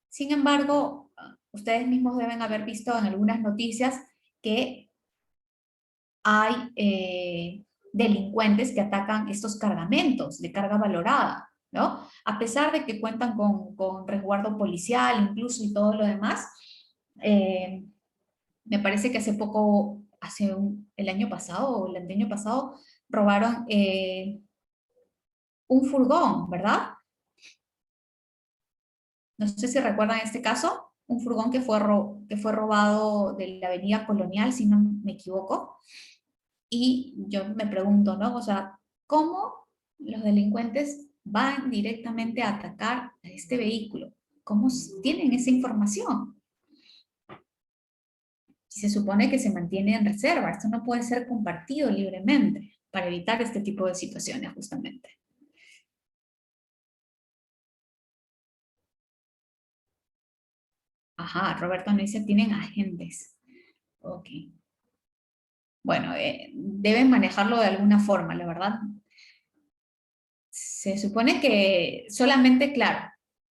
Sin embargo, ustedes mismos deben haber visto en algunas noticias que hay delincuentes que atacan estos cargamentos de carga valorada, ¿no? A pesar de que cuentan con resguardo policial incluso y todo lo demás, me parece que hace poco, el año pasado o el año pasado, robaron un furgón, ¿verdad? No sé si recuerdan este caso, un furgón que fue robado de la avenida Colonial, si no me equivoco, y yo me pregunto, ¿no? O sea, ¿cómo los delincuentes van directamente a atacar a este vehículo? ¿Cómo tienen esa información? Si se supone que se mantiene en reserva, esto no puede ser compartido libremente para evitar este tipo de situaciones justamente. Ajá, Roberto nos dice, tienen agentes. Ok. Bueno, deben manejarlo de alguna forma, la verdad. Se supone que solamente, claro,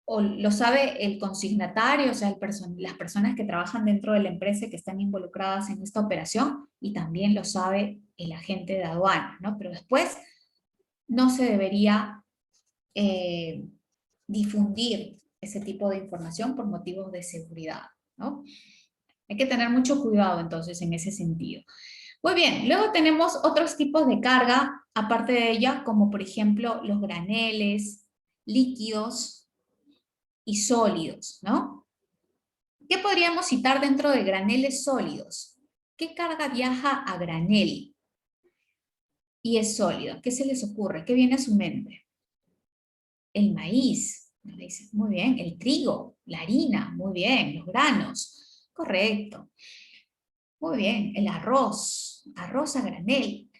o lo sabe el consignatario, o sea, las personas que trabajan dentro de la empresa que están involucradas en esta operación, y también lo sabe el agente de aduana, ¿no? Pero después no se debería difundir ese tipo de información por motivos de seguridad, ¿no? Hay que tener mucho cuidado entonces en ese sentido. Muy bien, luego tenemos otros tipos de carga, aparte de ella, como por ejemplo los graneles, líquidos y sólidos, ¿no? ¿Qué podríamos citar dentro de graneles sólidos? ¿Qué carga viaja a granel y es sólido? ¿Qué se les ocurre? ¿Qué viene a su mente? El maíz, nos dice, muy bien, el trigo, la harina, muy bien, los granos, correcto. Muy bien, el arroz, arroz a granel.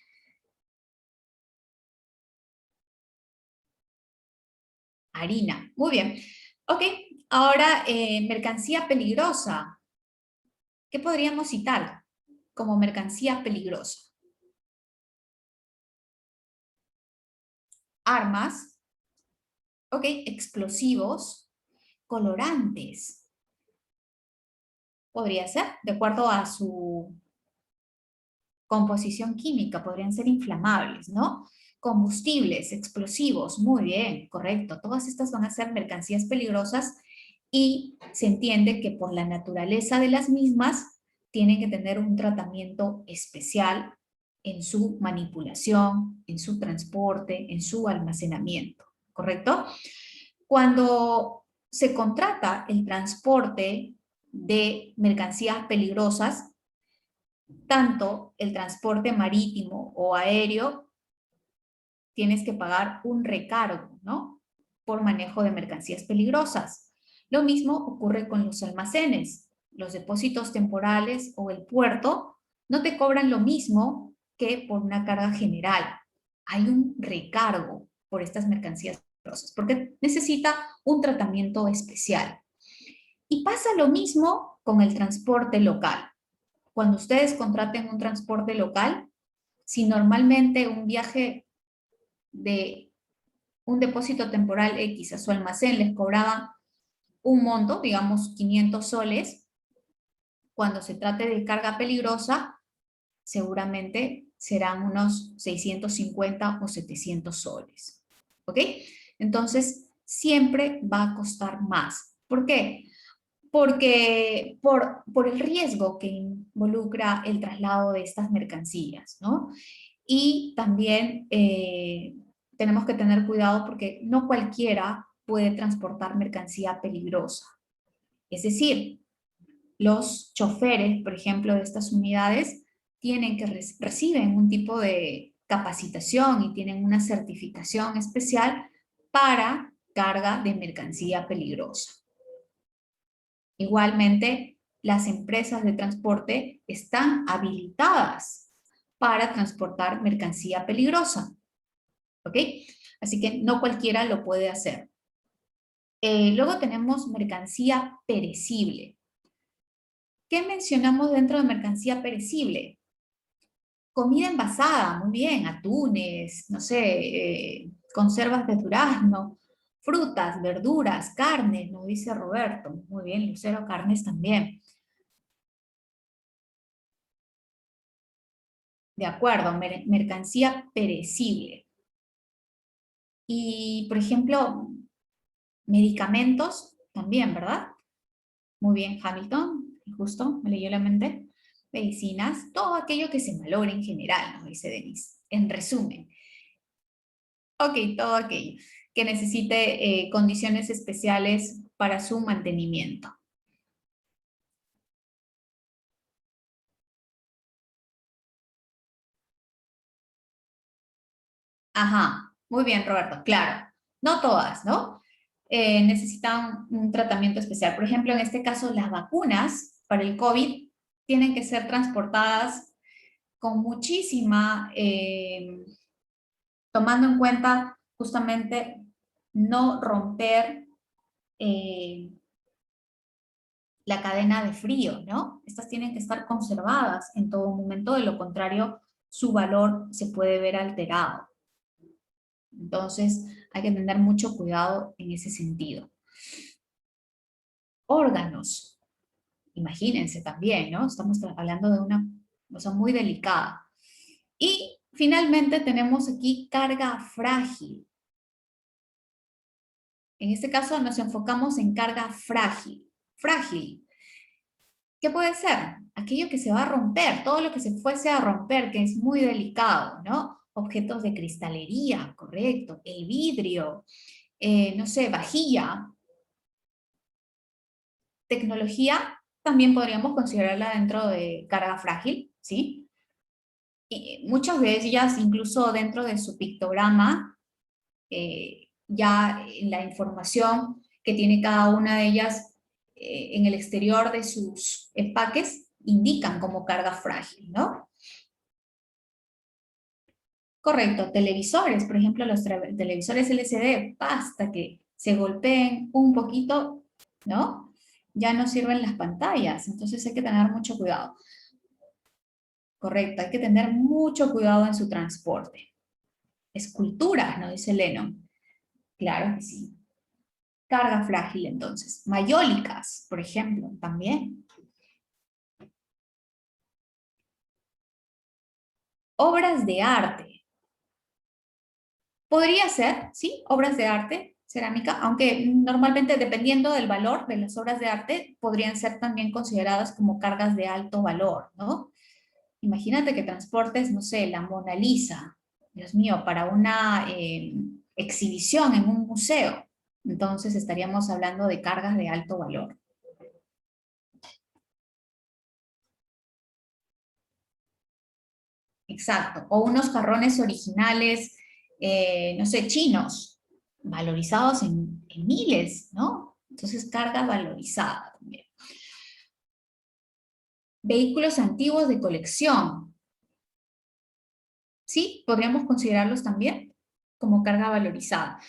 Harina, muy bien. Ok, ahora mercancía peligrosa. ¿Qué podríamos citar como mercancía peligrosa? Armas, ok, explosivos, colorantes. Podría ser, de acuerdo a su composición química, podrían ser inflamables, ¿no? Combustibles, explosivos, muy bien, correcto. Todas estas van a ser mercancías peligrosas y se entiende que por la naturaleza de las mismas tienen que tener un tratamiento especial en su manipulación, en su transporte, en su almacenamiento, ¿correcto? Cuando se contrata el transporte de mercancías peligrosas, tanto el transporte marítimo o aéreo, tienes que pagar un recargo, ¿no? Por manejo de mercancías peligrosas. Lo mismo ocurre con los almacenes. Los depósitos temporales o el puerto no te cobran lo mismo que por una carga general. Hay un recargo por estas mercancías peligrosas porque necesita un tratamiento especial. Y pasa lo mismo con el transporte local. Cuando ustedes contraten un transporte local, si normalmente un viaje de un depósito temporal X a su almacén les cobraban un monto, digamos 500 soles, cuando se trate de carga peligrosa, seguramente serán unos 650 o 700 soles. ¿Ok? Entonces, siempre va a costar más. ¿Por qué? Porque por el riesgo que involucra el traslado de estas mercancías, ¿no? Y también tenemos que tener cuidado porque no cualquiera puede transportar mercancía peligrosa. Es decir, los choferes, por ejemplo, de estas unidades, tienen que reciben un tipo de capacitación y tienen una certificación especial para carga de mercancía peligrosa. Igualmente, las empresas de transporte están habilitadas para transportar mercancía peligrosa. ¿Ok? Así que no cualquiera lo puede hacer. Luego tenemos mercancía perecible. ¿Qué mencionamos dentro de mercancía perecible? Comida envasada, muy bien, atunes, no sé, conservas de durazno, frutas, verduras, carnes, nos dice Roberto. Muy bien, Lucero, carnes también. De acuerdo, mercancía perecible. Y, por ejemplo, medicamentos también, ¿verdad? Muy bien, Hamilton, justo, me leyó la mente. Medicinas, todo aquello que se malogre en general, nos dice Denise. En resumen. Ok, todo aquello que necesite condiciones especiales para su mantenimiento. Ajá, muy bien, Roberto, claro. No todas, ¿no? Necesitan un tratamiento especial. Por ejemplo, en este caso, las vacunas para el COVID tienen que ser transportadas con muchísima, tomando en cuenta justamente no romper la cadena de frío, ¿no? Estas tienen que estar conservadas en todo momento, de lo contrario, su valor se puede ver alterado. Entonces, hay que tener mucho cuidado en ese sentido. Órganos, imagínense también, ¿no? Estamos hablando de una cosa muy delicada. Y finalmente tenemos aquí carga frágil. En este caso nos enfocamos en carga frágil. Frágil. ¿Qué puede ser? Aquello que se va a romper, todo lo que se fuese a romper, que es muy delicado, ¿no? Objetos de cristalería, correcto, el vidrio, no sé, vajilla. Tecnología también podríamos considerarla dentro de carga frágil, ¿sí? Y muchas de ellas, incluso dentro de su pictograma, ya la información que tiene cada una de ellas en el exterior de sus empaques indican como carga frágil, ¿no? Correcto, televisores, por ejemplo, los televisores LCD, basta que se golpeen un poquito, ¿no? Ya no sirven las pantallas, entonces hay que tener mucho cuidado. Correcto, hay que tener mucho cuidado en su transporte. Esculturas, ¿no? Dice Lennon. Claro que sí. Carga frágil, entonces. Mayólicas, por ejemplo, también. Obras de arte. Podría ser, sí, obras de arte, cerámica, aunque normalmente dependiendo del valor de las obras de arte, podrían ser también consideradas como cargas de alto valor, ¿no? Imagínate que transportes, no sé, la Mona Lisa, Dios mío, para una exhibición en un museo. Entonces estaríamos hablando de cargas de alto valor. Exacto. O unos jarrones originales, no sé, chinos, valorizados en miles, ¿no? Entonces carga valorizada también. Vehículos antiguos de colección. ¿Sí? Podríamos considerarlos también como carga valorizada.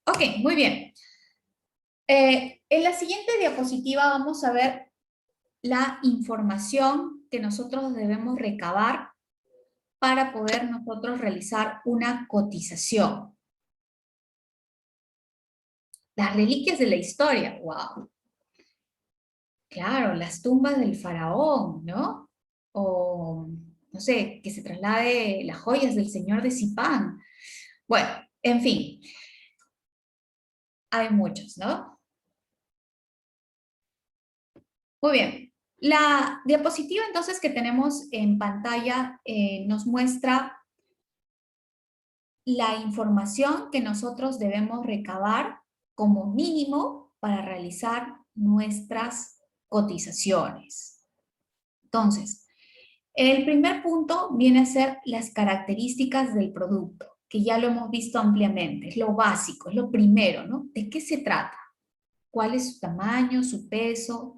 Ok, muy bien. En la siguiente diapositiva vamos a ver la información que nosotros debemos recabar para poder nosotros realizar una cotización. Las reliquias de la historia, wow. Claro, las tumbas del faraón, ¿no? O, no sé, que se traslade las joyas del señor de Zipán. Bueno, en fin, hay muchos, ¿no? Muy bien. La diapositiva entonces que tenemos en pantalla nos muestra la información que nosotros debemos recabar como mínimo para realizar nuestras cotizaciones. Entonces, el primer punto viene a ser las características del producto, que ya lo hemos visto ampliamente, es lo básico, es lo primero, ¿no? ¿De qué se trata? ¿Cuál es su tamaño, su peso?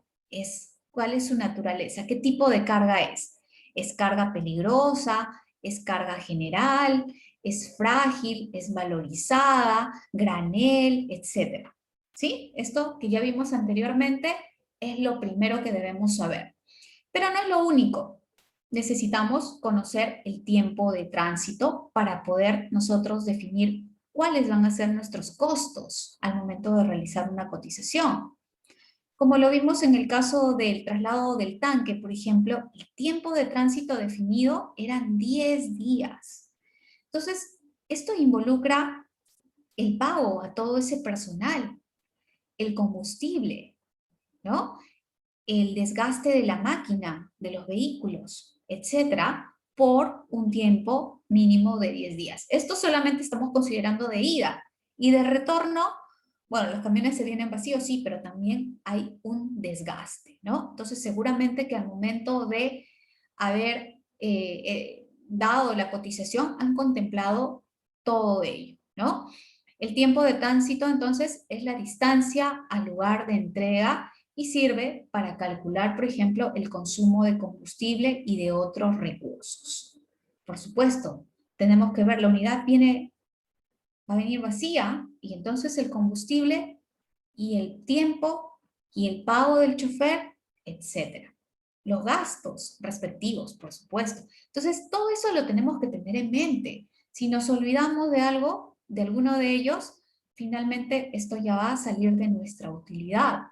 ¿Cuál es su naturaleza? ¿Qué tipo de carga es? ¿Es carga peligrosa? ¿Es carga general? ¿Es frágil? ¿Es valorizada? ¿Granel? Etcétera. ¿Sí? Esto que ya vimos anteriormente es lo primero que debemos saber. Pero no es lo único. Necesitamos conocer el tiempo de tránsito para poder nosotros definir cuáles van a ser nuestros costos al momento de realizar una cotización. Como lo vimos en el caso del traslado del tanque, por ejemplo, el tiempo de tránsito definido eran 10 días. Entonces, esto involucra el pago a todo ese personal, el combustible, ¿no? El desgaste de la máquina, de los vehículos, etcétera, por un tiempo mínimo de 10 días. Esto solamente estamos considerando de ida. Y de retorno, bueno, los camiones se vienen vacíos, sí, pero también hay un desgaste, ¿no? Entonces, seguramente que al momento de haber dado la cotización, han contemplado todo ello, ¿no? El tiempo de tránsito, entonces, es la distancia al lugar de entrega y sirve para calcular, por ejemplo, el consumo de combustible y de otros recursos. Por supuesto, tenemos que ver, la unidad va a venir vacía y entonces el combustible y el tiempo y el pago del chofer, etc. Los gastos respectivos, por supuesto. Entonces, todo eso lo tenemos que tener en mente. Si nos olvidamos de algo, de alguno de ellos, finalmente esto ya va a salir de nuestra utilidad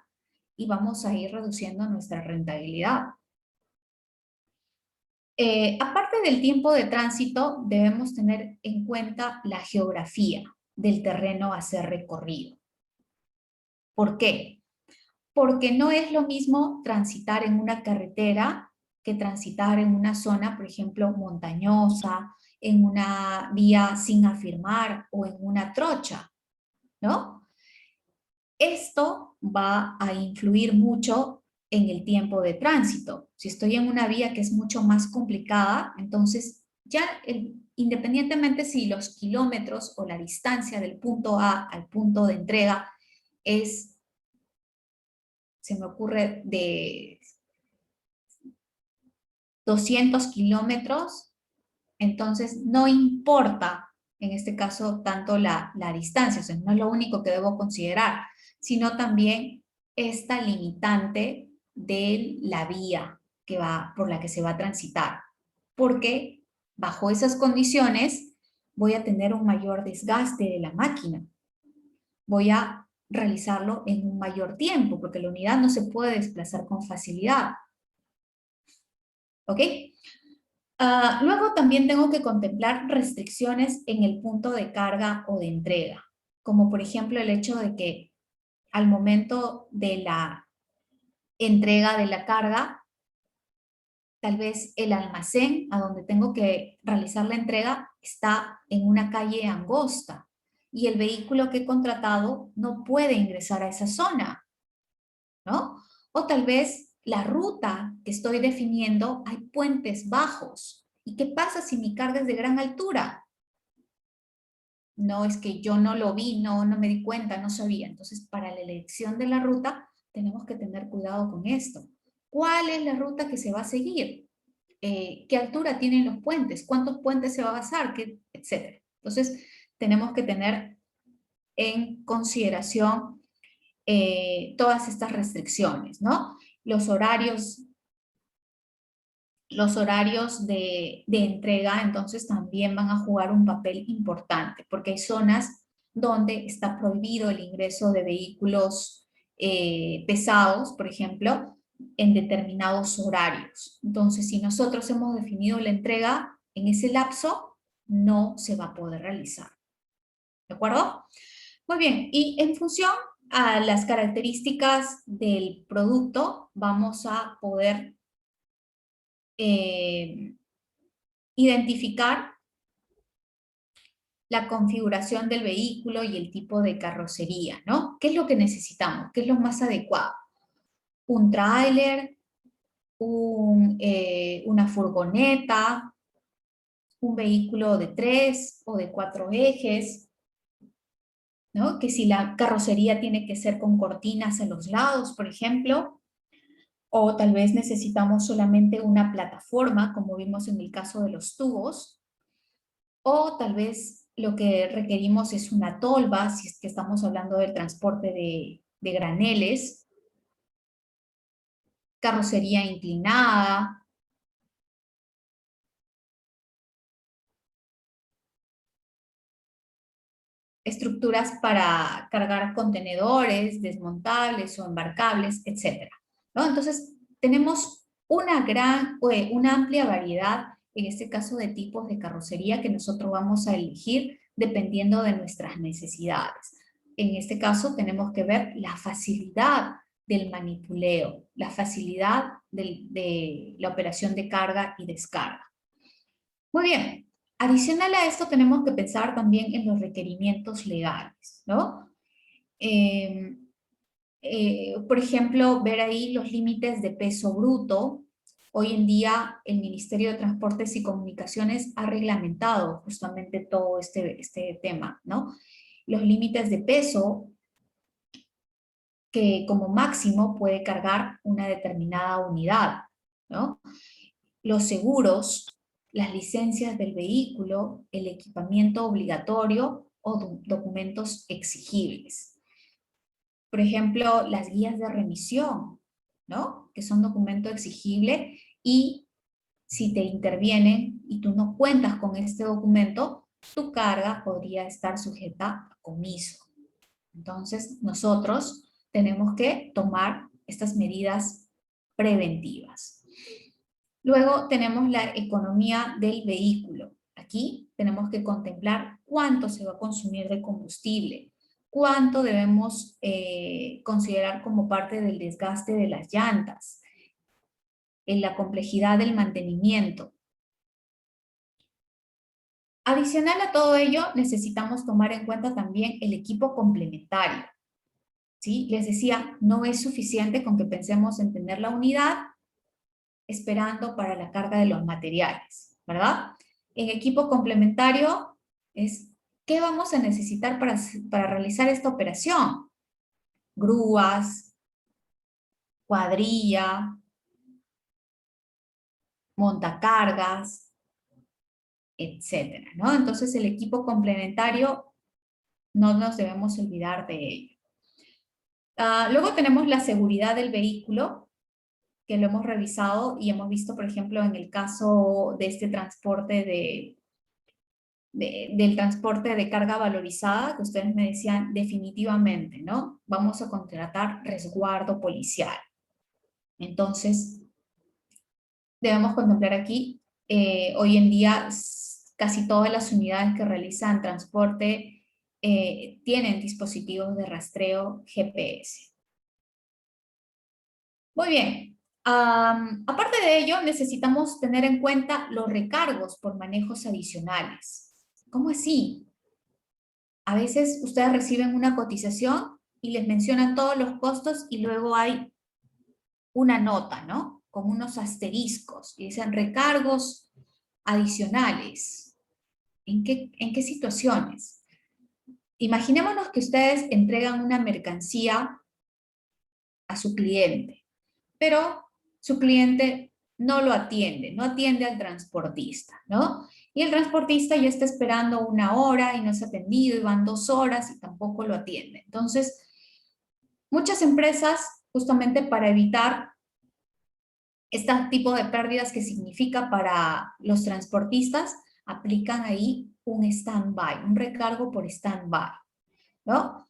y vamos a ir reduciendo nuestra rentabilidad. Aparte del tiempo de tránsito, debemos tener en cuenta la geografía del terreno a ser recorrido. ¿Por qué? porque no es lo mismo transitar en una carretera que transitar en una zona, por ejemplo, montañosa, en una vía sin afirmar o en una trocha, ¿no? Esto va a influir mucho en el tiempo de tránsito. Si estoy en una vía que es mucho más complicada, entonces ya independientemente si los kilómetros o la distancia del punto A al punto de entrega es, se me ocurre, de 200 kilómetros, entonces no importa en este caso tanto la distancia, o sea, no es lo único que debo considerar, sino también esta limitante de la vía por la que se va a transitar, porque bajo esas condiciones voy a tener un mayor desgaste de la máquina, voy a realizarlo en un mayor tiempo, porque la unidad no se puede desplazar con facilidad. ¿Ok? Luego también tengo que contemplar restricciones en el punto de carga o de entrega, como por ejemplo el hecho de que al momento de la entrega de la carga, tal vez el almacén a donde tengo que realizar la entrega está en una calle angosta y el vehículo que he contratado no puede ingresar a esa zona, ¿no? O tal vez la ruta que estoy definiendo hay puentes bajos. ¿Y qué pasa si mi carga es de gran altura? No, es que yo no lo vi, no me di cuenta, no sabía. Entonces, para la elección de la ruta, tenemos que tener cuidado con esto. ¿Cuál es la ruta que se va a seguir? ¿Qué altura tienen los puentes? ¿Cuántos puentes se va a basar? Etcétera. Entonces, tenemos que tener en consideración todas estas restricciones, ¿no? Los horarios de entrega entonces también van a jugar un papel importante, porque hay zonas donde está prohibido el ingreso de vehículos pesados, por ejemplo, en determinados horarios. Entonces, si nosotros hemos definido la entrega en ese lapso, no se va a poder realizar. ¿De acuerdo? Muy bien, y en función a las características del producto, vamos a poder identificar la configuración del vehículo y el tipo de carrocería, ¿no? ¿Qué es lo que necesitamos? ¿Qué es lo más adecuado? ¿Un tráiler? ¿Una furgoneta? ¿Un vehículo de 3 o de 4 ejes? ¿No? Que si la carrocería tiene que ser con cortinas en los lados, por ejemplo, o tal vez necesitamos solamente una plataforma, como vimos en el caso de los tubos, o tal vez lo que requerimos es una tolva, si es que estamos hablando del transporte de graneles, carrocería inclinada, estructuras para cargar contenedores, desmontables o embarcables, etc. ¿No? Entonces, tenemos una amplia variedad, en este caso, de tipos de carrocería que nosotros vamos a elegir dependiendo de nuestras necesidades. En este caso, tenemos que ver la facilidad del manipuleo, la facilidad de la operación de carga y descarga. Muy bien. Adicional a esto tenemos que pensar también en los requerimientos legales, ¿no? Por ejemplo, ver ahí los límites de peso bruto. Hoy en día el Ministerio de Transportes y Comunicaciones ha reglamentado justamente todo este tema, ¿no? Los límites de peso que como máximo puede cargar una determinada unidad, ¿no? Los seguros, las licencias del vehículo, el equipamiento obligatorio o documentos exigibles. Por ejemplo, las guías de remisión, ¿no? Que son documento exigible y si te intervienen y tú no cuentas con este documento, tu carga podría estar sujeta a comiso. Entonces, nosotros tenemos que tomar estas medidas preventivas. Luego tenemos la economía del vehículo. Aquí tenemos que contemplar cuánto se va a consumir de combustible, cuánto debemos considerar como parte del desgaste de las llantas, en la complejidad del mantenimiento. Adicional a todo ello, necesitamos tomar en cuenta también el equipo complementario. ¿Sí? Les decía, no es suficiente con que pensemos en tener la unidad esperando para la carga de los materiales, ¿verdad? En equipo complementario es, ¿qué vamos a necesitar para realizar esta operación? Grúas, cuadrilla, montacargas, etcétera, ¿no? Entonces el equipo complementario no nos debemos olvidar de ello. Luego tenemos la seguridad del vehículo, que lo hemos revisado y hemos visto, por ejemplo, en el caso de este transporte del transporte de carga valorizada, que ustedes me decían definitivamente, ¿no? Vamos a contratar resguardo policial. Entonces, debemos contemplar aquí, hoy en día casi todas las unidades que realizan transporte tienen dispositivos de rastreo GPS. Muy bien. Aparte de ello, necesitamos tener en cuenta los recargos por manejos adicionales. ¿Cómo así? A veces ustedes reciben una cotización y les mencionan todos los costos y luego hay una nota, ¿no? Con unos asteriscos y dicen recargos adicionales. ¿En qué situaciones? Imaginémonos que ustedes entregan una mercancía a su cliente, pero su cliente no lo atiende, no atiende al transportista, ¿no? Y el transportista ya está esperando 1 hora y no es atendido, y van 2 horas y tampoco lo atiende. Entonces, muchas empresas, justamente para evitar este tipo de pérdidas que significa para los transportistas, aplican ahí un stand-by, un recargo por stand-by, ¿no?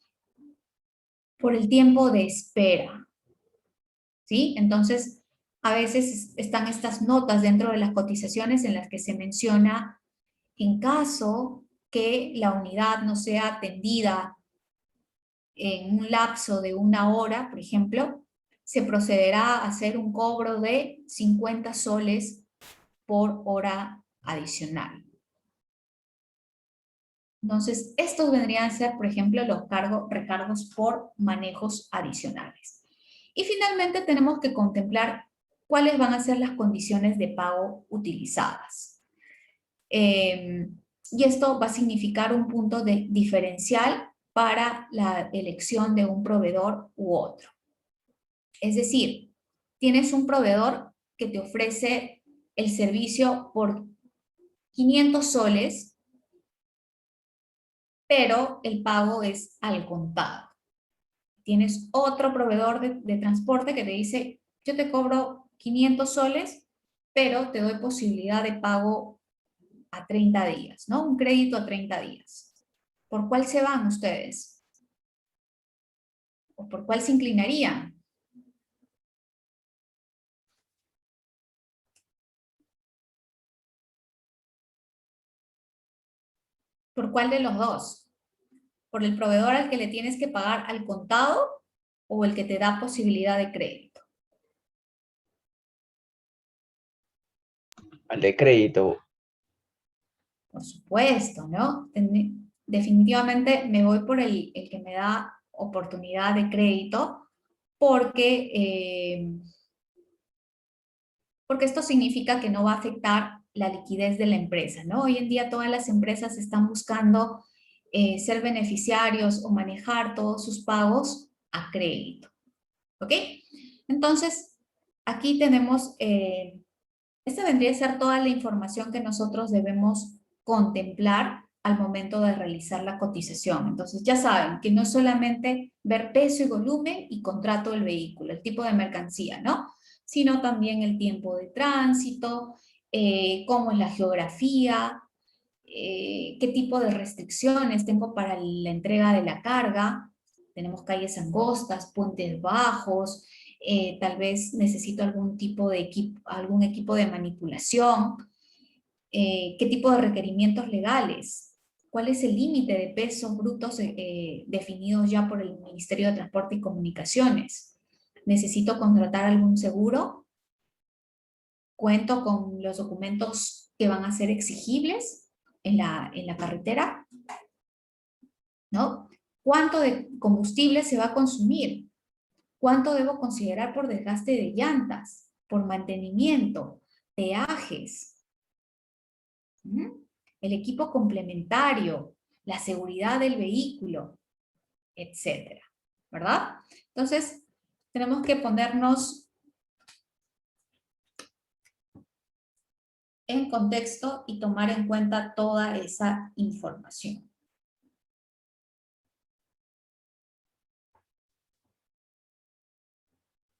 Por el tiempo de espera, ¿sí? Entonces, a veces están estas notas dentro de las cotizaciones en las que se menciona en caso que la unidad no sea atendida en un lapso de 1 hora, por ejemplo, se procederá a hacer un cobro de 50 soles por hora adicional. Entonces, estos vendrían a ser, por ejemplo, los recargos por manejos adicionales. Y finalmente tenemos que contemplar cuáles van a ser las condiciones de pago utilizadas. Y esto va a significar un punto diferencial para la elección de un proveedor u otro. Es decir, tienes un proveedor que te ofrece el servicio por 500 soles, pero el pago es al contado. Tienes otro proveedor de transporte que te dice, yo te cobro 500 soles, pero te doy posibilidad de pago a 30 días, ¿no? Un crédito a 30 días. ¿Por cuál se van ustedes? ¿O por cuál se inclinarían? ¿Por cuál de los dos? ¿Por el proveedor al que le tienes que pagar al contado o el que te da posibilidad de crédito? Al de crédito. Por supuesto, ¿no? Definitivamente me voy por el que me da oportunidad de crédito porque esto significa que no va a afectar la liquidez de la empresa, ¿no? Hoy en día todas las empresas están buscando ser beneficiarios o manejar todos sus pagos a crédito, ¿ok? Entonces, aquí tenemos, esta vendría a ser toda la información que nosotros debemos contemplar al momento de realizar la cotización. Entonces, ya saben que no es solamente ver peso y volumen y contrato del vehículo, el tipo de mercancía, ¿no? Sino también el tiempo de tránsito, cómo es la geografía, qué tipo de restricciones tengo para la entrega de la carga. Tenemos calles angostas, puentes bajos, tal vez necesito algún tipo de algún equipo de manipulación, qué tipo de requerimientos legales, ¿Cuál es el límite de pesos brutos definidos ya por el Ministerio de Transporte y Comunicaciones? ¿Necesito contratar algún seguro? ¿Cuento con los documentos que van a ser exigibles en la carretera? ¿No? ¿Cuánto de combustible se va a consumir? ¿Cuánto debo considerar por desgaste de llantas, por mantenimiento, peajes? El equipo complementario, la seguridad del vehículo, etcétera, ¿verdad? Entonces, tenemos que ponernos en contexto y tomar en cuenta toda esa información.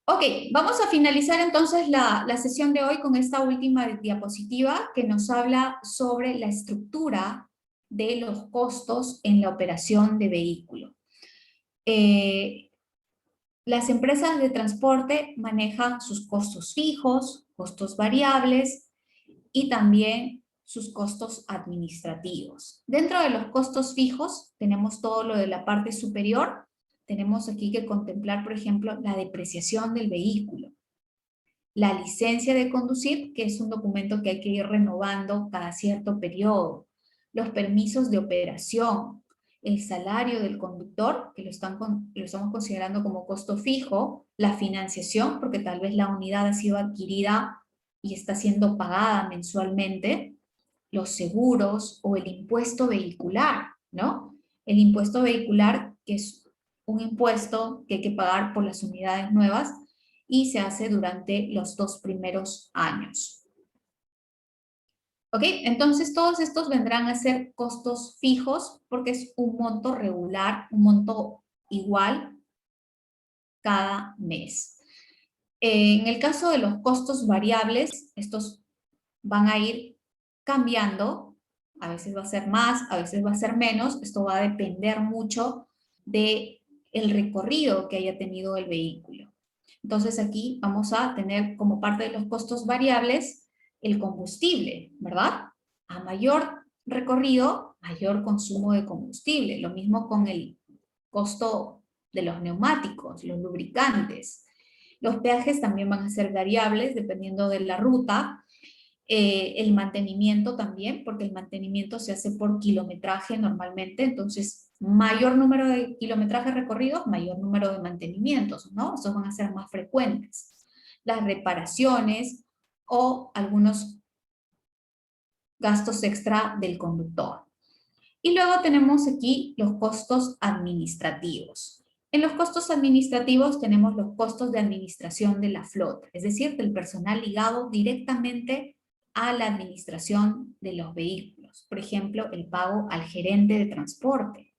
Ok, vamos a finalizar entonces la sesión de hoy con esta última diapositiva que nos habla sobre la estructura de los costos en la operación de vehículo. Las empresas de transporte manejan sus costos fijos, costos variables y también sus costos administrativos. Dentro de los costos fijos tenemos todo lo de la parte superior. Tenemos aquí que contemplar, por ejemplo, la depreciación del vehículo, la licencia de conducir, que es un documento que hay que ir renovando cada cierto periodo, los permisos de operación, el salario del conductor, que lo estamos considerando como costo fijo, la financiación, porque tal vez la unidad ha sido adquirida y está siendo pagada mensualmente, los seguros o el impuesto vehicular, ¿no? El impuesto vehicular, que es un impuesto que hay que pagar por las unidades nuevas y se hace durante los 2 primeros años. ¿Ok? Entonces todos estos vendrán a ser costos fijos porque es un monto regular, un monto igual cada mes. En el caso de los costos variables, estos van a ir cambiando, a veces va a ser más, a veces va a ser menos, esto va a depender mucho del recorrido que haya tenido el vehículo. Entonces aquí vamos a tener como parte de los costos variables el combustible, ¿verdad? A mayor recorrido, mayor consumo de combustible. Lo mismo con el costo de los neumáticos, los lubricantes. Los peajes también van a ser variables dependiendo de la ruta. El mantenimiento también, porque el mantenimiento se hace por kilometraje normalmente, entonces mayor número de kilometrajes recorridos, mayor número de mantenimientos, ¿no? Esos van a ser más frecuentes. Las reparaciones o algunos gastos extra del conductor. Y luego tenemos aquí los costos administrativos. En los costos administrativos tenemos los costos de administración de la flota, es decir, del personal ligado directamente a la administración de los vehículos. Por ejemplo, el pago al gerente de transporte,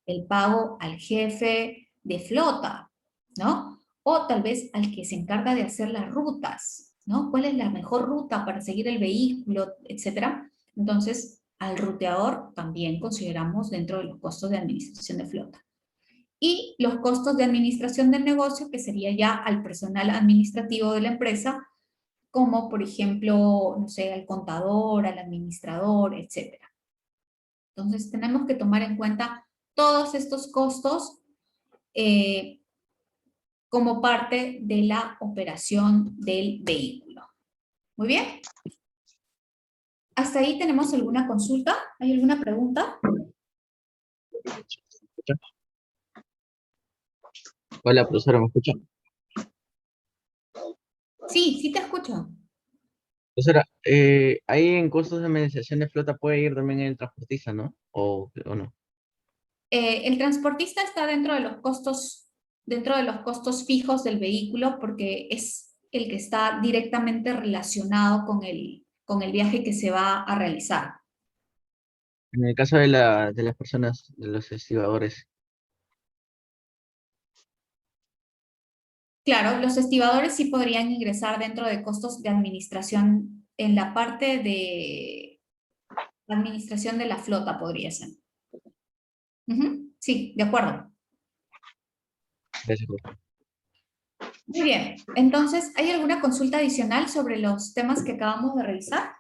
el pago al jefe de flota, ¿no? O tal vez al que se encarga de hacer las rutas, ¿no? ¿Cuál es la mejor ruta para seguir el vehículo, etcétera? Entonces, al ruteador también consideramos dentro de los costos de administración de flota. Y los costos de administración del negocio, que sería ya al personal administrativo de la empresa, como por ejemplo, no sé, al contador, al administrador, etc. Entonces tenemos que tomar en cuenta todos estos costos como parte de la operación del vehículo. Muy bien. ¿Hasta ahí tenemos alguna consulta? ¿Hay alguna pregunta? Hola, profesora, ¿me escucha? Sí, sí te escucho. Profesora, ahí en costos de administración de flota puede ir también el transportista, ¿no? ¿O no? El transportista está dentro de los costos fijos del vehículo porque es el que está directamente relacionado con el viaje que se va a realizar. En el caso de las personas, de los estibadores. Claro, los estibadores sí podrían ingresar dentro de costos de administración en la parte de administración de la flota podría ser. Sí, de acuerdo. Gracias, profesora. Muy bien, entonces, ¿hay alguna consulta adicional sobre los temas que acabamos de revisar?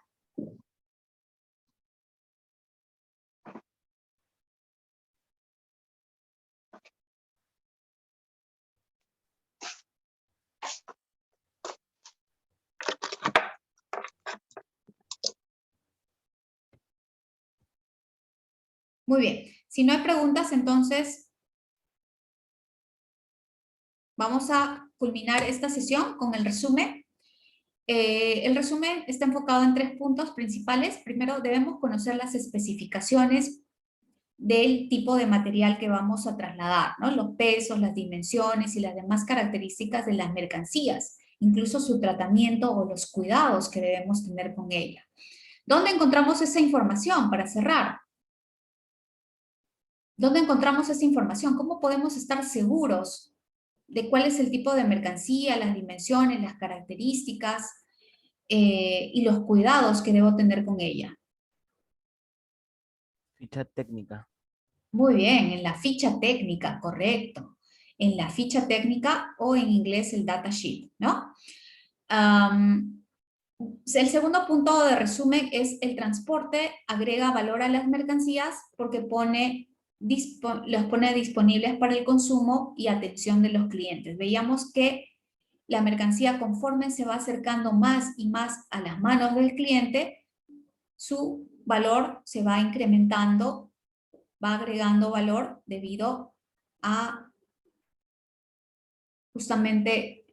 Muy bien. Si no hay preguntas, entonces vamos a culminar esta sesión con el resumen. El resumen está enfocado en 3 puntos principales. Primero, debemos conocer las especificaciones del tipo de material que vamos a trasladar, ¿no? Los pesos, las dimensiones y las demás características de las mercancías, incluso su tratamiento o los cuidados que debemos tener con ella. ¿Dónde encontramos esa información para cerrar? ¿Dónde encontramos esa información? ¿Cómo podemos estar seguros de cuál es el tipo de mercancía, las dimensiones, las características y los cuidados que debo tener con ella? Ficha técnica. Muy bien, en la ficha técnica, correcto. En la ficha técnica o en inglés el data sheet, ¿no? El segundo punto de resumen es el transporte agrega valor a las mercancías porque los pone disponibles para el consumo y atención de los clientes. Veíamos que la mercancía, conforme se va acercando más y más a las manos del cliente, su valor se va incrementando, va agregando valor debido a justamente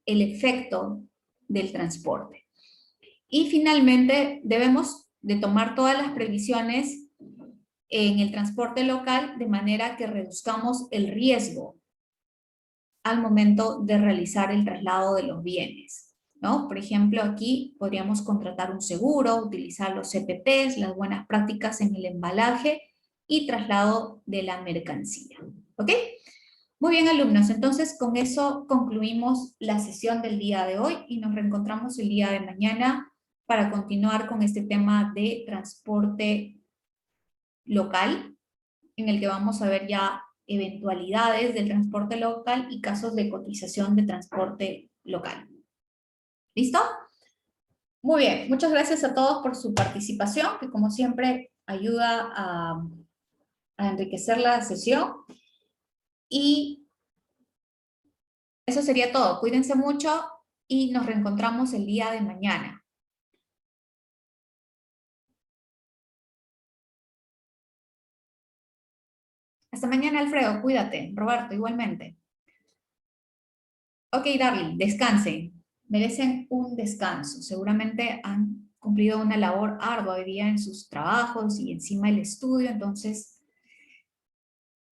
el efecto del transporte. Y finalmente debemos de tomar todas las previsiones en el transporte local de manera que reduzcamos el riesgo al momento de realizar el traslado de los bienes, ¿no? Por ejemplo, aquí podríamos contratar un seguro, utilizar los CPPs, las buenas prácticas en el embalaje y traslado de la mercancía, ¿ok? Muy bien, alumnos, entonces con eso concluimos la sesión del día de hoy y nos reencontramos el día de mañana para continuar con este tema de transporte local, en el que vamos a ver ya eventualidades del transporte local y casos de cotización de transporte local. ¿Listo? Muy bien, muchas gracias a todos por su participación, que como siempre ayuda a enriquecer la sesión. Y eso sería todo. Cuídense mucho y nos reencontramos el día de mañana. Hasta mañana, Alfredo. Cuídate. Roberto, igualmente. Ok, darling, descansen. Merecen un descanso. Seguramente han cumplido una labor ardua hoy día en sus trabajos y encima el estudio, entonces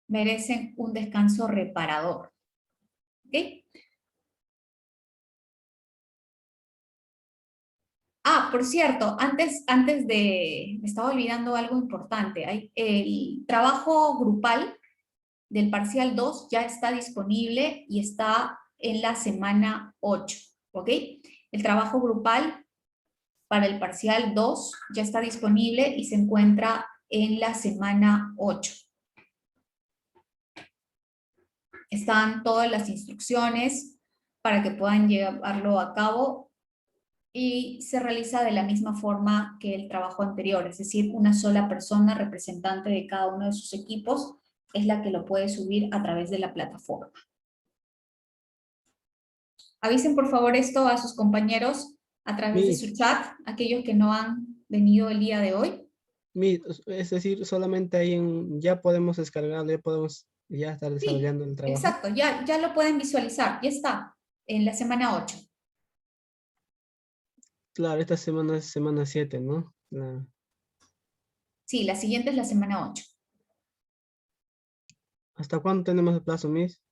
merecen un descanso reparador. ¿Ok? Ah, por cierto, me estaba olvidando algo importante. El trabajo grupal del parcial 2 ya está disponible y está en la semana 8, ¿ok? El trabajo grupal para el parcial 2 ya está disponible y se encuentra en la semana 8. Están todas las instrucciones para que puedan llevarlo a cabo y se realiza de la misma forma que el trabajo anterior, es decir, una sola persona representante de cada uno de sus equipos es la que lo puede subir a través de la plataforma. Avisen por favor esto a sus compañeros a través de su chat, aquellos que no han venido el día de hoy. Es decir, solamente ahí ya podemos descargarlo, ya podemos estar desarrollando el trabajo. Exacto, ya lo pueden visualizar, ya está, en la semana 8. Claro, esta semana es semana 7, ¿no? Sí, la siguiente es la semana 8. ¿Hasta cuándo tenemos el plazo, Miss?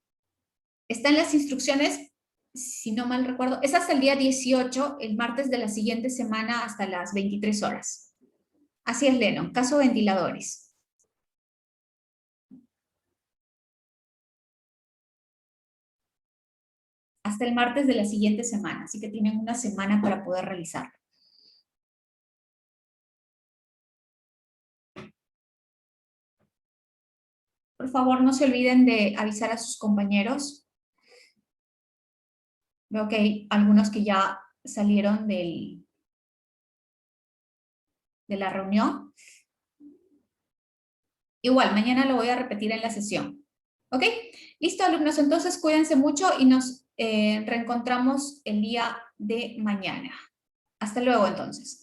Están las instrucciones, si no mal recuerdo, es hasta el día 18, el martes de la siguiente semana hasta las 23 horas. Así es, Lennon, caso ventiladores. Hasta el martes de la siguiente semana, así que tienen una semana para poder realizarlo. Por favor, no se olviden de avisar a sus compañeros. Veo que hay algunos que ya salieron de la reunión. Igual, mañana lo voy a repetir en la sesión. ¿Ok? Listo, alumnos, entonces cuídense mucho y nos reencontramos el día de mañana. Hasta luego, entonces.